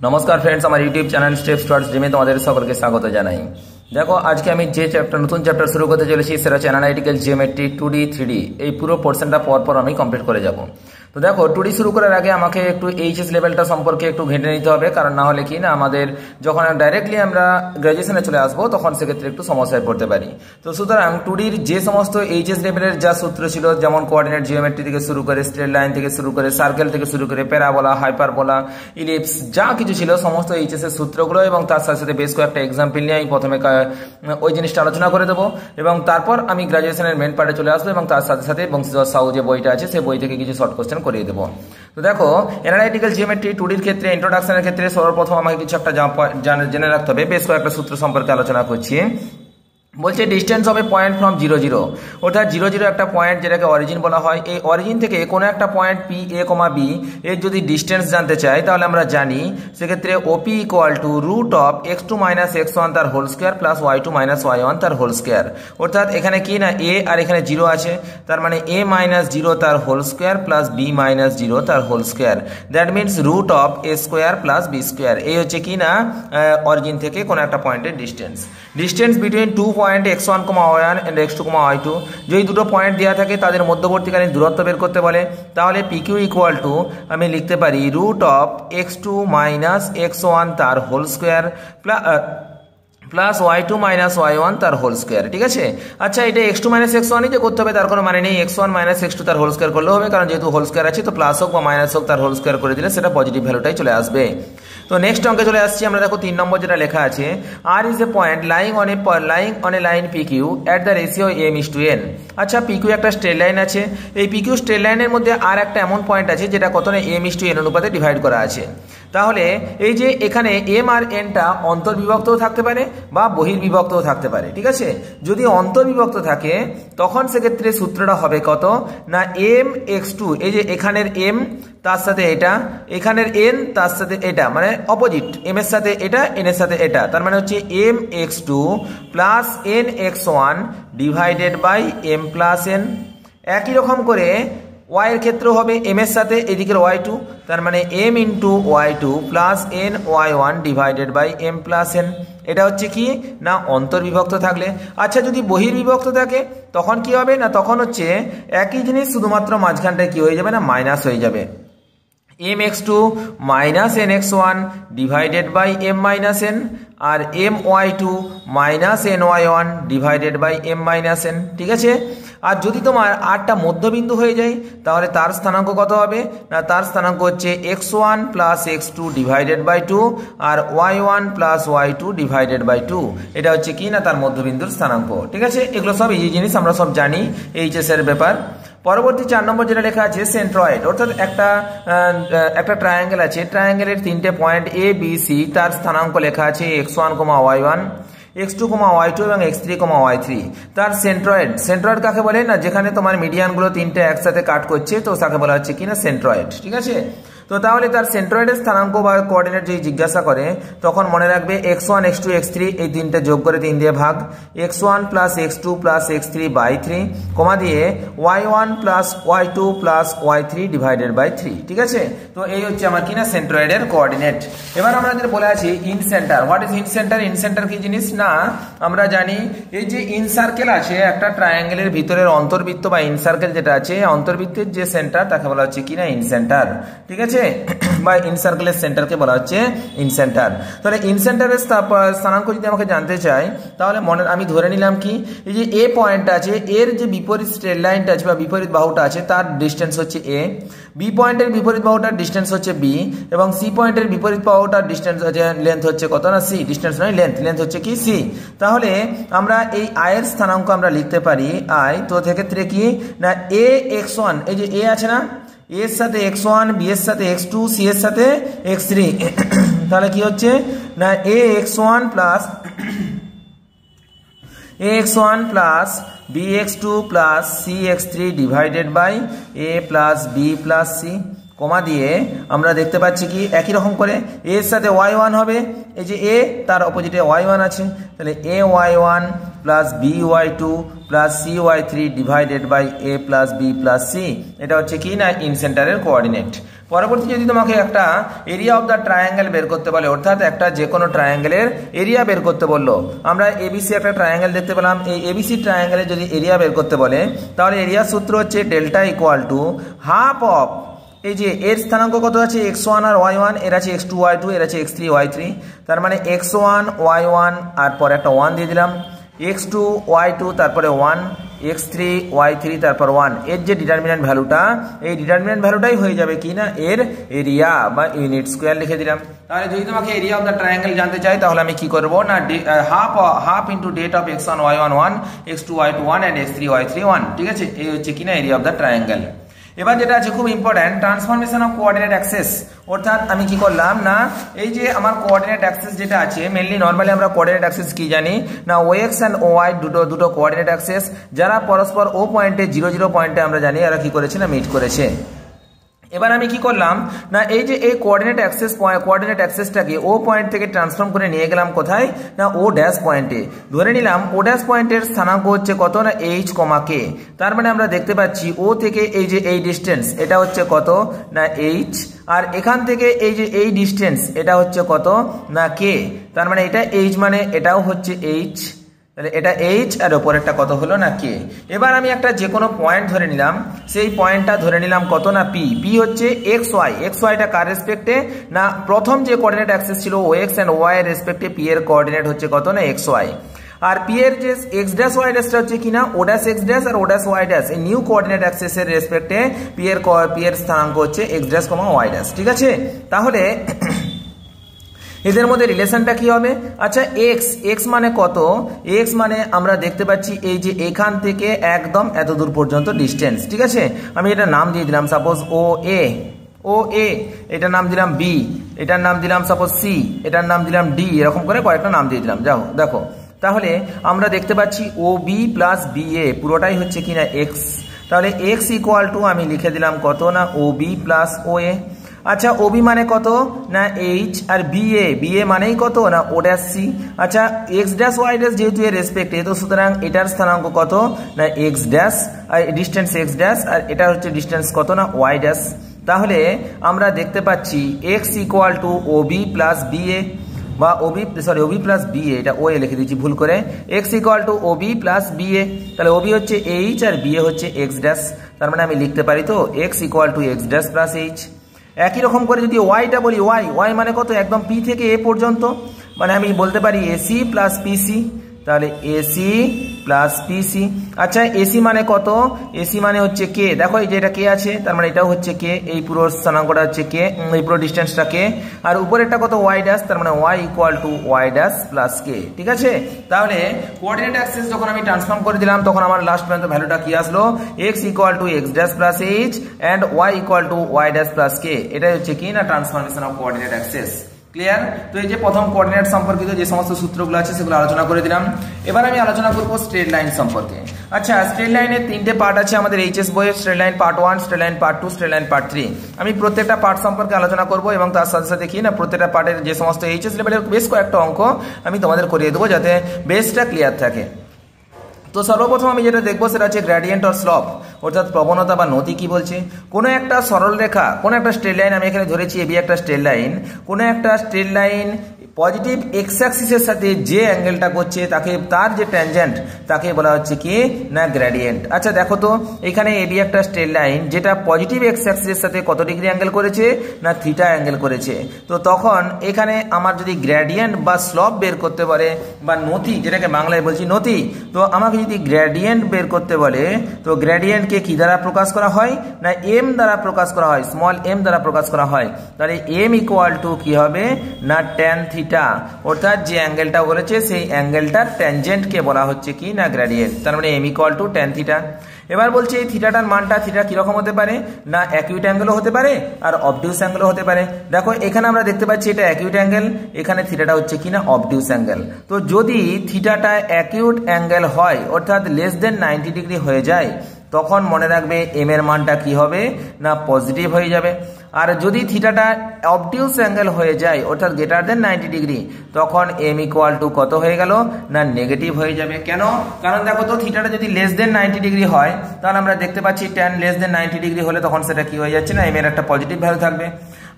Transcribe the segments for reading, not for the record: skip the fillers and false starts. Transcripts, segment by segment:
নমস্কার ফ্রেন্ডস, আমার YouTube channel steps towards ড্রিমে তোমাদের সকলকে স্বাগত জানাই। দেখো, আজকে আমি যে নতুন চ্যাপ্টার শুরু করতে চলেছি সেটা হচ্ছে অ্যানালাইটিক্যাল জিওমেট্রি 2D 3D। এই পুরো পোর্শনটা পর আমি কমপ্লিট করে যাব। তো দেখো, 2D শুরু করার আগে আমাকে একটু এইচএস লেভেলটা সম্পর্কে একটু ঘেঁটে নিতে হবে, কারণ না হলে কি না আমাদের যখন ডাইরেক্টলি আমরা গ্র্যাজুয়েশনে চলে আসবো তখন সেক্ষেত্রে একটু সমস্যায় পড়তে পারি। তো সুতরাং 2Dর যে সমস্ত এইচএস লেভেলের যা সূত্র ছিল, যেমন কোঅর্ডিনেট জিওমেট্রি থেকে শুরু করে, স্ট্রেট লাইন থেকে শুরু করে, সার্কেল থেকে শুরু করে, প্যারাবোলা, হাইপারবোলা, ইলিপস, যা কিছু ছিল সমস্ত এইচএস এর সূত্রগুলো এবং তার সাথে সাথে বেশ কয়েকটা এক্সাম্পল নিয়ে আমি প্রথমে ওই জিনিসটা আলোচনা করে দেবো এবং তারপর আমি গ্র্যাজুয়েশনের মেন পার্টে চলে আসবো এবং তার সাথে সাথে বংশীধর সাউ যে বইটা আছে সেই বই থেকে কিছু শর্ট কোশ্চেন করিয়ে দেবো। তো দেখো, অ্যানালাইটিক্যাল জিওমেট্রি 2Dর ক্ষেত্রে ইন্ট্রোডাকশনের ক্ষেত্রে সর্বপ্রথম আমাকে কিছু একটা জেনে রাখতে হবে। বেশ কয়েকটা সূত্র সম্পর্কে আলোচনা করছি। বলছে ডিস্টেন্স হবে পয়েন্ট ফ্রম 0 0, অর্থাৎ 0 0 একটা পয়েন্ট যেটাকে অরিজিন বলা হয়। এই অরিজিন থেকে কোনো একটা point P A comma B এর যদি ডিস্টেন্স জানতে চাই তাহলে আমরা জানি সেক্ষেত্রে OP equal to root of x2 minus x1 তার whole square plus y2 minus y1 তার হোল স্কোয়ার। অর্থাৎ এখানে কি না এ আর এখানে 0 আছে, তার মানে a মাইনাস 0 তার whole square plus b minus 0 তার whole square. That means root of a square plus b square. এই হচ্ছে কি না অরিজিন থেকে কোনো একটা পয়েন্টের distance. Distance between two point x1, y1 and x2, y2, যদি দুটো পয়েন্ট দেওয়া থাকে তাদের মধ্যবর্তীকালীন দূরত্ব বের করতে বলে, তাহলে pq ইকুয়াল টু আমি লিখতে পারি root of x2 minus x1 তার whole square plus y2 minus y1 তার হোল স্কোয়ার। ঠিক আছে, আচ্ছা এটা x2 মাইনাস x1 যে করতে হবে তার কোনো মানে নেই, x1 মাইনাস x2 তার হোল স্কোয়ার করলে হবে, কারণ যেহেতু হোল স্কোয়ার আছে তো প্লাস হোক বা মাইনাস হোক তার হোল স্কোয়ার করে দিলে সেটা পজিটিভ ভ্যালুটাই চলে আসবে। তো নেক্সট অঙ্কে চলে আসছি আমরা। দেখো 3 নম্বর যেটা লেখা আছে, r is a point lying on a line pq at the ratio m:n। আচ্ছা, pq একটা স্ট্রেট লাইন আছে, এই pq স্ট্রেট লাইনের মধ্যে আর একটা এমন পয়েন্ট আছে যেটা কত না m:n অনুপাতে ডিভাইড করা আছে। তাহলে এই যে এখানে m আর nটা অন্তর্বিভক্তও থাকতে পারে বা বহির্বিভক্তও থাকতে পারে। ঠিক আছে, যদি অন্তর্বিভক্ত থাকে তখন সেক্ষেত্রে সূত্রটা হবে কত না mx2, এই যে এখানের m তার সাথে এটা, এখানের n তার সাথে এটা, মানে অপোজিট, m এর সাথে এটা, n এর সাথে এটা, তার মানে হচ্ছে mx2 plus nx1 divided by m plus n। একই রকম করে y এর ক্ষেত্রেও হবে m এর সাথে এদিকের y2, তার মানে m into y2 plus n y1 divided by m plus n। এটা হচ্ছে কি না অন্তর্বিভক্ত থাকলে। আচ্ছা, যদি বহির্বিভক্ত থাকে তখন কি হবে না, তখন হচ্ছে একই জিনিস, শুধুমাত্র মাঝখানটায় কি হয়ে যাবে না মাইনাস হয়ে যাবে, mx2 minus nx1 divided by m minus n আর my2 minus ny1 divided by m minus n। ঠিক আছে, আর যদি তোমার আরটা মধ্যবিন্দু হয়ে যায় তাহলে তার স্থানাঙ্ক কত হবে না, তার স্থানাঙ্ক হচ্ছে x1 plus x2 divided by 2 আর y1 plus y2 divided by 2। এটা হচ্ছে কি না তার মধ্যবিন্দুর স্থানাঙ্ক। ঠিক আছে, এগুলো সব এই জিনিস আমরা সব জানি এইচএস এর ব্যাপার। পরবর্তী 4 নম্বর যেটা লেখা আছে সেন্ট্রয়েড, অর্থাৎ একটা ট্রায়াঙ্গেল আছে, ট্রায়াঙ্গেলের 3টে পয়েন্ট এ বি সি, তার স্থানাঙ্ক লেখা আছে x1, y1, x2, y2 এবং x3, y3। তার সেন্ট্রয়েড কাকে বলে না, যেখানে তোমার মিডিয়ানগুলো 3টে একসাথে কাট করছে তো তাকে বলা হচ্ছে কিনা সেন্ট্রয়েড। ঠিক আছে, তো তাহলে তার সেন্ট্রয়েডের স্থানাঙ্ক বা কোঅর্ডিনেট যদি জিজ্ঞাসা করে তখন মনে রাখবে x1, x2, x3 এই 3টে যোগ করে 3 দিয়ে ভাগ, x1 plus x2 plus x3 by 3 কমা দিয়ে y1 plus y2 plus y3 divided by 3। ঠিক আছে, তো এই হচ্ছে আমার কিনা সেন্ট্রয়েডের কোঅর্ডিনেট। এবার আমাদের বলে আছে in centre. What is in centre? In centre কি জিনিস না আমরা জানি, এই যে ইন সার্কেল আছে একটা ট্রায়াঙ্গেলের ভিতরের অন্তর্বৃত্ত বা ইন সার্কেল যেটা আছে, অন্তর্বৃত্তের যে সেন্টার তাকে বলা হচ্ছে কিনা ইন সেন্টার। ঠিক আছে, বা ইন সার্কেলের সেন্টারকে বলা হচ্ছে ইন সেন্টার। তাহলে ইন সেন্টারের স্থানাঙ্ক যদি আমাকে জানতে চাই তাহলে আমি ধরে নিলাম কি, এই যে এ পয়েন্টটা আছে এর যে বিপরীত স্ট্রেট লাইনটা আছে বা বিপরীত বাহুটা আছে তার ডিস্টেন্স হচ্ছে এ, বি পয়েন্টের বিপরীত বাহুটার ডিস্টেন্স হচ্ছে বি এবং সি পয়েন্টের বিপরীত বাহুটার ডিস্টেন্স হচ্ছে লেন্থ হচ্ছে কত না সি, ডিস্টেন্স নয় লেন্থ হচ্ছে কি সি। তাহলে আমরা এই আয়ের স্থানাঙ্ক আমরা লিখতে পারি আই, তো সেক্ষেত্রে কি না এ x1, এই যে এ আছে না, এর সাথে x1, বি এর সাথে x2, সি এর সাথে x3, তাহলে কি হচ্ছে না ax1 plus bx2 plus cx3 divided by a plus b plus c comma দিয়ে আমরা দেখতে পাচ্ছি কি একই রকম করে এর সাথে y1 হবে, এই যে a তার অপোজিটে y1 আছে, তাহলে ay1 plus by2 plus cy3 divided by a plus b plus c, এটা হচ্ছে কি না ইন সেন্টারের কোঅর্ডিনেট। পরবর্তী যদি তোমাকে একটা এরিয়া অফ দ্য ট্রায়াঙ্গেল বের করতে বলে, অর্থাৎ একটা যে কোনো ট্রায়াঙ্গেলের এরিয়া বের করতে বললো, আমরা এবিসি একটা ট্রায়াঙ্গেল দেখতে পেলাম, এই এবিসি ট্রায়াঙ্গেলের যদি এরিয়া বের করতে বলে তাহলে এরিয়া সূত্র হচ্ছে delta equal to half of, এই যে এর স্থানাঙ্ক কত আছে x1 আর y1, এর আছে x2 y2, এর আছে x3 y3, তার মানে x1 y1 আর পরে একটা 1 দিয়ে দিলাম, x2 y2 তারপরে 1, x3 y3 তারপর 1, এর যে ডিটারমিনেন্ট ভ্যালুটা, এই ডিটারমিনেন্ট ভ্যালুটাই হয়ে যাবে কি না এর এরিয়া বা ইউনিট স্কোয়ার লিখে দিলাম। তাহলে যদি তোমাকে এরিয়া অফ দ্য ট্রায়াঙ্গেল জানতে চাই তাহলে আমি কি করব না half into date of x1 y1 1, x2 y2 1 and x3 y3 1, ঠিক আছে, এই হচ্ছে কিনা এরিয়া অফ দ্য ট্রায়াঙ্গেল। এবার যেটা আছে খুব important, transformation of coordinate access, অর্থাৎ আমি কি করলাম না এই যে আমার কোঅর্ডিনেট অ্যাক্সেস যেটা আছে, মেইনলি নরমালি আমরা কোঅর্ডিনেট অ্যাক্সেস কি জানি না ox and oy দুটো কোঅর্ডিনেট অ্যাক্সেস, যারা পরস্পর ও পয়েন্টে 0 0 পয়েন্টে আমরা জানি এরা কি করেছে না মিট করেছে। এবার আমি কি করলাম না এই যে এই কোঅর্ডিনেট অ্যাক্সেসটাকে ও পয়েন্ট থেকে ট্রান্সফর্ম করে নিয়ে গেলাম কোথায় না ও ড্যাশ পয়েন্টে, ধরে নিলাম ও ড্যাশ পয়েন্টের স্থানাঙ্ক হচ্ছে কত না h, k, তার মানে আমরা দেখতে পাচ্ছি ও থেকে এই যে এই ডিস্টেন্স এটা হচ্ছে কত না h, আর এখান থেকে এই যে এই ডিস্টেন্স এটা হচ্ছে কত না k, তার মানে এটা h মানে এটাও হচ্ছে h, তাহলে এটা h আর উপরেরটা কত হলো না k। এবার আমি একটা যে কোনো পয়েন্ট ধরে নিলাম, সেই পয়েন্টটা ধরে নিলাম কত না p হচ্ছে xyটা কার রেসপেক্টে না প্রথম যে কোঅর্ডিনেট অ্যাক্সেস ছিল ox and y এর রেসপেক্টে p এর কোঅর্ডিনেট হচ্ছে কত না xy, আর p এর যে x ড্যাশ y ড্যাশটা হচ্ছে কিনা o ড্যাশ x ড্যাশ আর o ড্যাশ y ড্যাশ, এই নিউ কোঅর্ডিনেট অ্যাক্সেসের রেসপেক্টে p এর স্থানাঙ্ক হচ্ছে x ড্যাশ y ড্যাশ, ঠিক আছে। তাহলে এদের মধ্যে রিলেশনটা কি হবে, আচ্ছা x মানে কত, x মানে আমরা দেখতে পাচ্ছি এই যে এখান থেকে একদম এত দূর পর্যন্ত ডিস্টেন্স, ঠিক আছে, আমি এটা নাম দিয়ে দিলাম সাপোজ ও এ, এটার নাম দিলাম b, এটার নাম দিলাম সাপোজ c, এটার নাম দিলাম d, এরকম করে কয়েকটা নাম দিয়ে দিলাম। যাও দেখো, তাহলে আমরা দেখতে পাচ্ছি ও বি প্লাস বি এ পুরোটাই হচ্ছে কিনা x, তাহলে x ইকুয়াল টু আমি লিখে দিলাম কত না ও বি প্লাস ও এ। আচ্ছা ওবি মানে কত না h, আর বিএ মানেই কত না ও ড্যাশ সি। আচ্ছা এক্স ড্যাশ ওয়াই ড্যাশ যেহেতু এর রেসপেক্টে, তো সুতরাং এটার স্থানাঙ্ক কত না এক্স ড্যাশ, আর ডিস্টেন্স এক্স ড্যাশ, আর এটা হচ্ছে ডিস্টেন্স কত না ওয়াই ড্যাশ। তাহলে আমরা দেখতে পাচ্ছি x equal two Obi plus BA বা ওবি প্লাস বিএ, এটা ও এ লিখে দিচ্ছি ভুল করে, x equal two Obi plus BA, তাহলে ওবি হচ্ছে এইচ আর বিএ হচ্ছে এক্স ড্যাশ, তার মানে আমি লিখতে পারি তো x equal to X dash plus H. একই রকম করে যদি ওয়াইটা বলি, ওয়াই মানে কত একদম পি থেকে এ পর্যন্ত, মানে আমি বলতে পারি এসি প্লাস পিসি, তাহলে এসি প্লাস পিসি। আচ্ছা এসি মানে কত, এসি মানে হচ্ছে কে, দেখো এই যে এটা কে আছে, তার মানে এটাও হচ্ছে কে, এই পুরো স্থানাঙ্কটা হচ্ছে কে, এই পুরো ডিস্টেন্সটা কে, আর উপরেরটা কত ওয়াই ড্যাশ, তার মানে Y equal to Y dash plus K, ঠিক আছে। তাহলে কোঅর্ডিনেট অ্যাক্সিস যখন আমি ট্রান্সফর্ম করে দিলাম তখন আমার লাস্ট পর্যন্ত ভ্যালুটা কি আসলো, X equal to X dash plus H and Y equal to Y dash plus K, এটাই হচ্ছে কি না transformation of coordinate axis. Clear? তো এই যে প্রথম কোঅর্ডিনেট সম্পর্কিত যে সমস্ত সূত্রগুলো আছে সেগুলো আলোচনা করে দিলাম। এবার আমি আলোচনা করব স্ট্রেট লাইন সম্পর্কে। আচ্ছা স্ট্রেট লাইনের তিনটে পার্ট আছে আমাদের এইচএস বইয়ের, straight line part 1, straight line part 2, straight line part 3। আমি প্রত্যেকটা পার্ট সম্পর্কে আলোচনা করব এবং তার সাথে সাথে কি না প্রত্যেকটা পার্টের যে সমস্ত এইচএস লেভেলের বেশ কয়েকটা অঙ্ক আমি তোমাদের করিয়ে দেবো যাতে বেসটা ক্লিয়ার থাকে। তো সর্বপ্রথম আমি যেটা দেখবো সেটা হচ্ছে গ্রেডিয়েন্ট অর স্লপ, অর্থাৎ প্রবণতা বা নতি কি বলছে। কোনো একটা সরল রেখা, কোনো একটা স্ট্রেট লাইন আমি এখানে ধরেছি এবি একটা স্ট্রেট লাইন, কোনো একটা স্ট্রেট লাইন পজিটিভ এক্স অ্যাক্সিসের সাথে যে অ্যাঙ্গেলটা করছে তাকে, তার যে ট্যানজেন্ট তাকে বলা হচ্ছে কি না গ্রেডিয়েন্ট। আচ্ছা দেখো তো এখানে এবি একটা স্ট্রেট লাইন যেটা পজিটিভ এক্স অ্যাক্সিসের সাথে কত ডিগ্রি অ্যাঙ্গেল করেছে না থিটা অ্যাঙ্গেল করেছে। তো তখন এখানে আমার যদি গ্রেডিয়েন্ট বা স্লপ বের করতে বলে বা নতি, যেটাকে বাংলায় বলছি নতি, তো আমাকে যদি গ্রেডিয়েন্ট বের করতে বলে তো গ্রেডিয়েন্টকে কি দ্বারা প্রকাশ করা হয় না এম দ্বারা প্রকাশ করা হয়, স্মল এম দ্বারা প্রকাশ করা হয়। তাহলে এম ইকুয়াল টু কি হবে না ট্যান থিটা, অর্থাৎ যে অ্যাঙ্গেলটা বলেছে সেই অ্যাঙ্গেলটার ট্যানজেন্টকে বলা হচ্ছে কি না গ্রেডিয়েন্ট, তার মানে M equal to tan theta. এবার বলছি এই থিটাটার মানটা, থিটা কিরকম হতে পারে না অ্যাকিউট অ্যাঙ্গেলও হতে পারে আর অবটিউস অ্যাঙ্গেলও হতে পারে। দেখো এখানে আমরা দেখতে পাচ্ছি এটা অ্যাকিউট অ্যাঙ্গেল, এখানে থিটাটা হচ্ছে কিনা অবটিউস অ্যাঙ্গেল। তো যদি থিটাটা অ্যাকিউট অ্যাঙ্গেল হয় অর্থাৎ লেস দেন 90 ডিগ্রি হয়ে যায় তখন মনে রাখবে এম এর মানটা কি হবে না পজিটিভ হয়ে যাবে। আর যদি থিটাটা অবটিউস অ্যাঙ্গেল হয়ে যায় অর্থাৎ গ্রেটার দেন 90 ডিগ্রি, তখন এম ইকুয়াল টু কত হয়ে গেল না নেগেটিভ হয়ে যাবে। কেন? কারণ দেখো তো থিটাটা যদি লেস দেন 90 ডিগ্রি হয় তাহলে আমরা দেখতে পাচ্ছি tan লেস দেন 90 ডিগ্রি হলে তখন সেটা কি হয়ে যাচ্ছে না এম এর একটা পজিটিভ ভ্যালু থাকবে।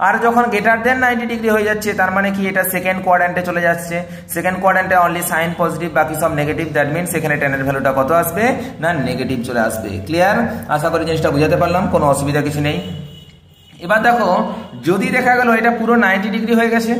আর যখন গ্রেটার দেন 90 ডিগ্রি হয়ে যাচ্ছে তার মানে কি এটা সেকেন্ড কোয়াড্র্যান্টে চলে যাচ্ছে, সেকেন্ড কোয়াড্র্যান্টে অনলি সাইন পজিটিভ বাকি সব নেগেটিভ, দ্যাট মিনস এখানে tan এর ভ্যালুটা কত আসবে না নেগেটিভ চলে আসবে। ক্লিয়ার? আশা করি জিনিসটা বুঝাতে পারলাম, কোনো অসুবিধা কিছু নেই। এবার দেখো যদি দেখা গেল এটা পুরো 90 ডিগ্রি হয়ে গেছে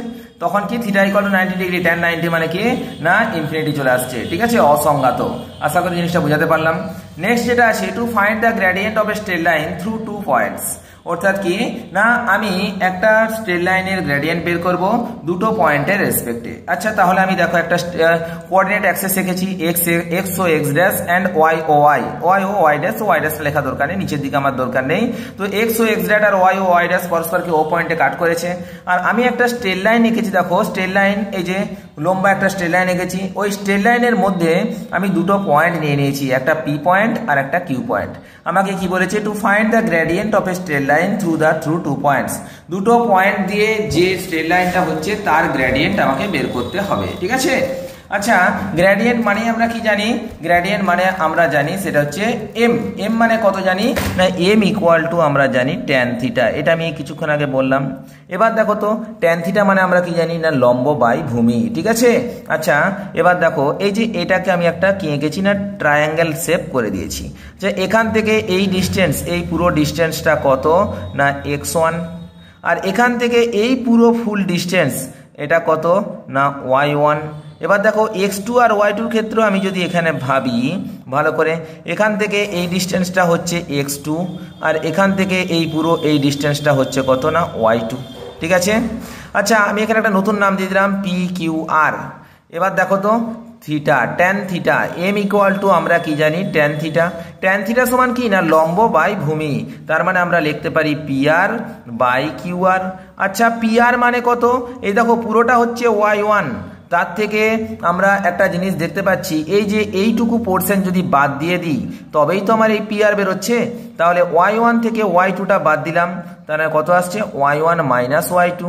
তখন কি theta equal two 90 degree tan 90 মানে কি না ইনফিনিটি চলে আসছে, ঠিক আছে, অসংজ্ঞাত। আশা করি জিনিসটা বুঝাতে পারলাম। নেক্সট যেটা আছে to find the gradient of a straight line through two points, অর্থাৎ কি না আমি একটা স্ট্রেট লাইনের গ্রেডিয়েন্ট বের করব দুটো পয়েন্টের রেসপেক্টে। আচ্ছা তাহলে আমি দেখো একটা কোঅর্ডিনেট অ্যাক্সিস শিখেছি এক্স ও এক্স ড্যাশ এন্ড ওয়াই ও ওয়াই ড্যাশ, ওয়াই ড্যাশ লেখা দরকার নেই, নিচের দিকে আমার দরকার নেই। তো এক্স ও এক্স ড্যাশ আর ওয়াই ও ওয়াই ড্যাশ পরস্পরকে ও পয়েন্টে কাট করেছে। আর আমি একটা স্ট্রেট লাইন এঁকেছি, দেখো স্ট্রেট লাইন এই যে লম্বা একটা স্ট্রেট লাইন এঁকেছি, ওই স্ট্রেট লাইনের মধ্যে আমি দুটো পয়েন্ট নিয়ে নিয়েছি, একটা পি পয়েন্ট আর একটা কিউ পয়েন্ট। আমাকে কি বলেছে to find the gradient of a straight line through two points, দুটো পয়েন্ট দিয়ে যে স্ট্রেট লাইনটা হচ্ছে তার গ্রেডিয়েন্ট আমাকে বের করতে হবে, ঠিক আছে। আচ্ছা গ্রেডিয়েন্ট মানে আমরা কি জানি, গ্রেডিয়েন্ট মানে আমরা জানি সেটা হচ্ছে এম। এম মানে কত জানি না এম ইকুয়াল টু আমরা জানি ট্যান থিটা, এটা আমি কিছুক্ষণ আগে বললাম। এবার দেখো তো ট্যান থিটা মানে আমরা কি জানি না লম্ব বাই ভূমি, ঠিক আছে। আচ্ছা এবার দেখো এই যে এটাকে আমি একটা কি এঁকেছি না ট্রায়াঙ্গেল শেপ করে দিয়েছি, যে এখান থেকে এই ডিস্টেন্স এই পুরো ডিস্টেন্সটা কত না x1, আর এখান থেকে এই পুরো ফুল ডিস্টেন্স এটা কত না y1। এবার দেখো x2 আর y2 ক্ষেত্রে আমি যদি এখানে ভাবি ভালো করে, এখান থেকে এই ডিস্টেন্সটা হচ্ছে x2 আর এখান থেকে এই পুরো এই ডিস্টেন্সটা হচ্ছে কত না y2, ঠিক আছে। আচ্ছা আমি এখানে একটা নতুন নাম দিয়ে দিলাম PQR। এবার দেখো তো theta tan theta M equal to আমরা কি জানি ট্যান থিটা, ট্যান থিটা সমান কি না লম্ব বাই ভূমি, তার মানে আমরা লিখতে পারি PR বাই QR। আচ্ছা PR মানে কত, এই দেখো পুরোটা হচ্ছে y1, তার থেকে আমরা একটা জিনিস দেখতে পাচ্ছি এই যে এইটুকু পোর্শন যদি বাদ দিয়ে দিই তবেই তো আমার এই PR বেরোচ্ছে, তাহলে y1 থেকে y2টা বাদ দিলাম তাহলে কত আসছে y1 minus y2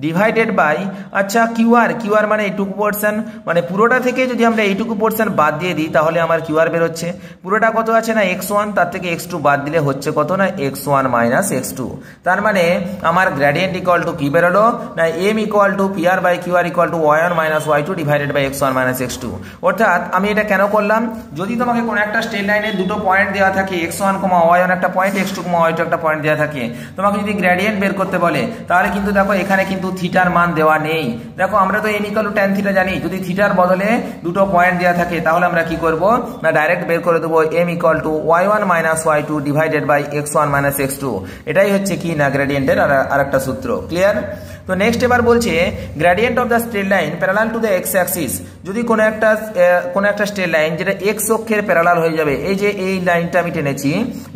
divided by আচ্ছা QR মানে এইটুকু পোর্শন, মানে পুরোটা থেকে যদি আমরা এইটুকু পোর্শন বাদ দিয়ে দিই তাহলে আমার QR বেরোচ্ছে, পুরোটা কত আছে না x1, তার থেকে x2 বাদ দিলে হচ্ছে কত না x1 মাইনাস x2। তার মানে আমার গ্রেডিয়েন্ট ইকুয়াল টু কি বেরোলো না m equal to PR by QR equal to y1 minus y2 divided by x1 minus x2। অর্থাৎ আমি এটা কেন করলাম, যদি তোমাকে কোনো একটা স্ট্রেট লাইনে দুটো পয়েন্ট দেওয়া থাকে x1, y1 একটা পয়েন্ট, x2, y2 একটা পয়েন্ট দেওয়া থাকে, তোমাকে যদি গ্রেডিয়েন্ট বের করতে বলে তাহলে কিন্তু দেখো এখানে কিন্তু থিটার মান দেওয়া নেই। দেখো আমরা তো m equal to tan theta জানি, যদি থিটার বদলে দুটো পয়েন্ট দেওয়া থাকে তাহলে আমরা কি করব না ডাইরেক্ট বের করে দেবো m equal to y1 minus y2 divided by x1 minus x2। এটাই হচ্ছে কি না গ্রেডিয়েন্টের আরেকটা সূত্র। ক্লিয়ার? তো নেক্সট এবার বলছে gradient of the straight line parallel to the X Axis, যদি কোনো একটা স্ট্রেট লাইন যেটা এক্স অক্ষের প্যারালাল হয়ে যাবে, এই যে এই লাইনটা আমি টেনেছি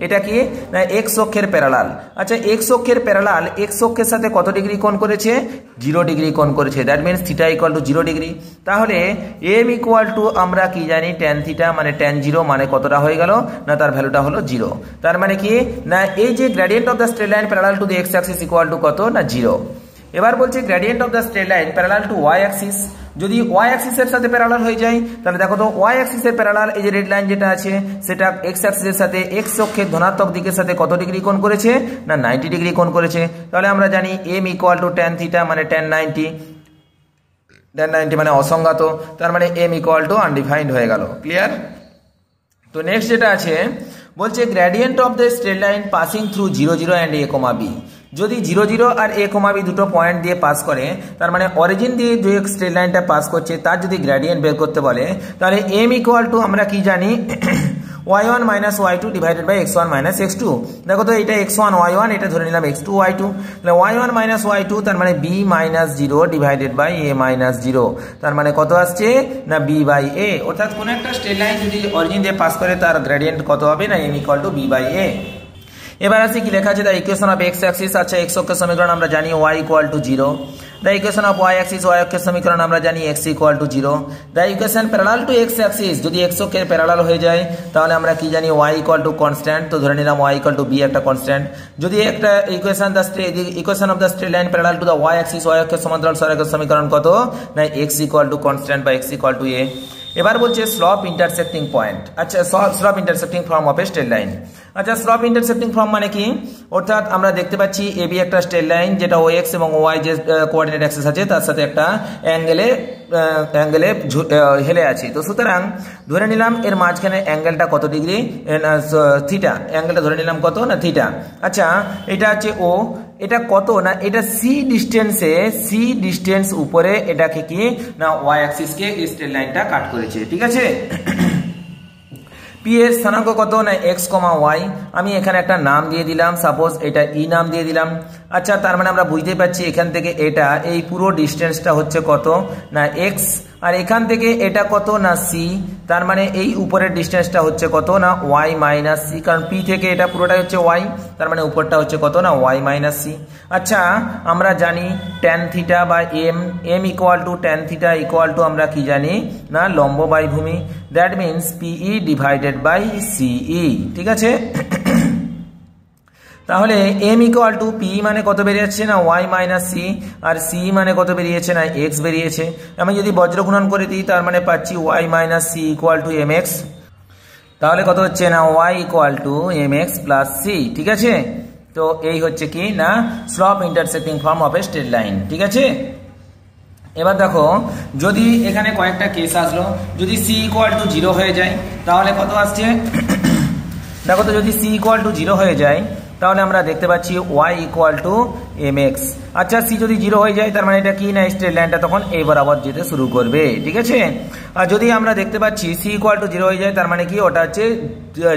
এটা কি না এক্স অক্ষের প্যারালাল। আচ্ছা এক্স অক্ষের প্যারালাল এক্স অক্ষের সাথে কত ডিগ্রি কোণ করেছে 0 ডিগ্রি কোণ করেছে, that means theta equal two 0 degree. তাহলে এম ইকুয়াল টু আমরা কি জানি ট্যান থিটা মানে ট্যান 0 মানে কতটা হয়ে গেল না তার ভ্যালুটা হলো 0। তার মানে কি না এই যে gradient of the straight line parallel to the X axis equal to কত না 0। এবার বলছে gradient of the straight line parallel to Y axis, যদি ওয়াই অ্যাক্সিসের সাথে প্যারালাল হয়ে যায় তাহলে দেখো তো ওয়াই অ্যাক্সিসের প্যারালাল এই যে রেড লাইন যেটা আছে সেটা এক্স অ্যাক্সিসের সাথে এক্স অক্ষের ধনাত্মক দিকের সাথে কত ডিগ্রি কোণ করেছে না 90 ডিগ্রি কোণ করেছে। তাহলে আমরা জানি m equal to tan theta মানে ট্যান 90 মানে অসংজ্ঞাত, তার মানে m ইকুয়াল টু আনডিফাইন্ড হয়ে গেল। ক্লিয়ার? তো নেক্সট যেটা আছে বলছে gradient of the straight line passing through 0 0 and a, b, যদি 0 0 আর a, b দুটো পয়েন্ট দিয়ে পাস করে তার মানে অরিজিন দিয়ে যে স্ট্রেট লাইনটা পাস করছে তার যদি গ্রেডিয়েন্ট বের করতে বলে তাহলে m ইকুয়াল টু আমরা কি জানি y1 minus y2 divided by x1 minus x2। দেখো তো এটা x1 y1, এটা ধরে নিলাম x2 y2, তাহলে y1 মাইনাস y2 তার মানে b minus 0 divided by a minus 0, তার মানে কত আসছে না b বাই a। অর্থাৎ কোন একটা স্ট্রেট লাইন যদি অরিজিন দিয়ে পাস করে তার গ্রেডিয়েন্ট কত হবে না m equal to b by a। এবার আসি কি লেখা আছে the equation of X axis. আচ্ছা এক্স অক্ষের সমীকরণ আমরা জানি y equal two 0, The equation of y axis y অক্ষের সমীকরণ আমরা জানি x equal to 0. The equation parallel to x axis যদি x অক্ষের প্যারালাল হয়ে যায় তাহলে আমরা কি জানি y equal to constant, তো ধরে নিলাম y equal to b একটা কনস্ট্যান্ট। যদি একটা equation of the straight line parallel to the y axis y অক্ষের সমান্তরাল সরলরেখার সমীকরণ কত না x equal to constant বা x equal to a। এবার বলছে স্লপ ইন্টারসেক্টিং পয়েন্ট। আচ্ছা, slope intersecting form of a straight line. আচ্ছা, স্লপ ইন্টারসেক্টিং ফর্ম মানে কি? অর্থাৎ আমরা দেখতে পাচ্ছি এবি একটা স্ট্রেট লাইন যেটা ও এক্স এবং ওয়াই যে কোঅর্ডিনেট অ্যাক্সিস আছে তার সাথে একটা অ্যাঙ্গেলে হেলে আছে। তো সুতরাং ধরে নিলাম এর মাঝখানে অ্যাঙ্গেলটা কত ডিগ্রি, থিটা। অ্যাঙ্গেলটা ধরে নিলাম কত না থিটা। আচ্ছা, এটা হচ্ছে ও, এটা কত না এটা সি ডিস্টেন্স উপরে এটাকে কি না ওয়াই অ্যাক্সিসকে স্ট্রেট লাইনটা কাট করেছে, ঠিক আছে। পি এর স্থানাঙ্ক কত না এক্স কমা ওয়াই। আমি এখানে একটা নাম দিয়ে দিলাম, সাপোজ এটা ই নাম দিয়ে দিলাম। আচ্ছা, তার মানে আমরা বুঝতে পারছি এখান থেকে এটা এই পুরো ডিস্টেন্সটা হচ্ছে কত না এক্স, আর এখান থেকে এটা কত না সি, তার মানে এই উপরের ডিস্টেন্সটা হচ্ছে কত না ওয়াই মাইনাস সি, কারণ পি থেকে এটা পুরোটাই হচ্ছে ওয়াই, তার মানে উপরটা হচ্ছে কত না ওয়াই মাইনাস সি। আচ্ছা, আমরা জানি ট্যান থিটা বা M equal to tan theta equal to আমরা কি জানি না লম্ব বাই ভূমি, that means PE divided by CE, ঠিক আছে। তাহলে এম ইকুয়াল টু পি মানে কত বেরিয়েছে না ওয়াই মাইনাস সি, আর সি মানে কত বেরিয়েছে না এক্স বেরিয়েছে। আমি যদি বজ্র গুণন করে দিই তার মানে পাচ্ছি Y minus C equal to M X, তাহলে কত হচ্ছে না Y equal to M X plus C, ঠিক আছে। তো এই হচ্ছে কি না slope intersecting form of a straight line, ঠিক আছে। এবার দেখো যদি এখানে কয়েকটা কেস আসলো, যদি সি ইকুয়াল টু 0 হয়ে যায় তাহলে কত আসছে দেখো, তো যদি সি ইকুয়াল টু 0 হয়ে যায় তাহলে আমরা দেখতে পাচ্ছি y equal to M x. আচ্ছা, সি যদি 0 হয়ে যায় তার মানে এটা কি না স্ট্রেট লাইনটা তখন এই বরাবর যেতে শুরু করবে, ঠিক আছে। আর যদি আমরা দেখতে পাচ্ছি সি ইকুয়াল টু 0 হয়ে যায় তার মানে কি ওটা হচ্ছে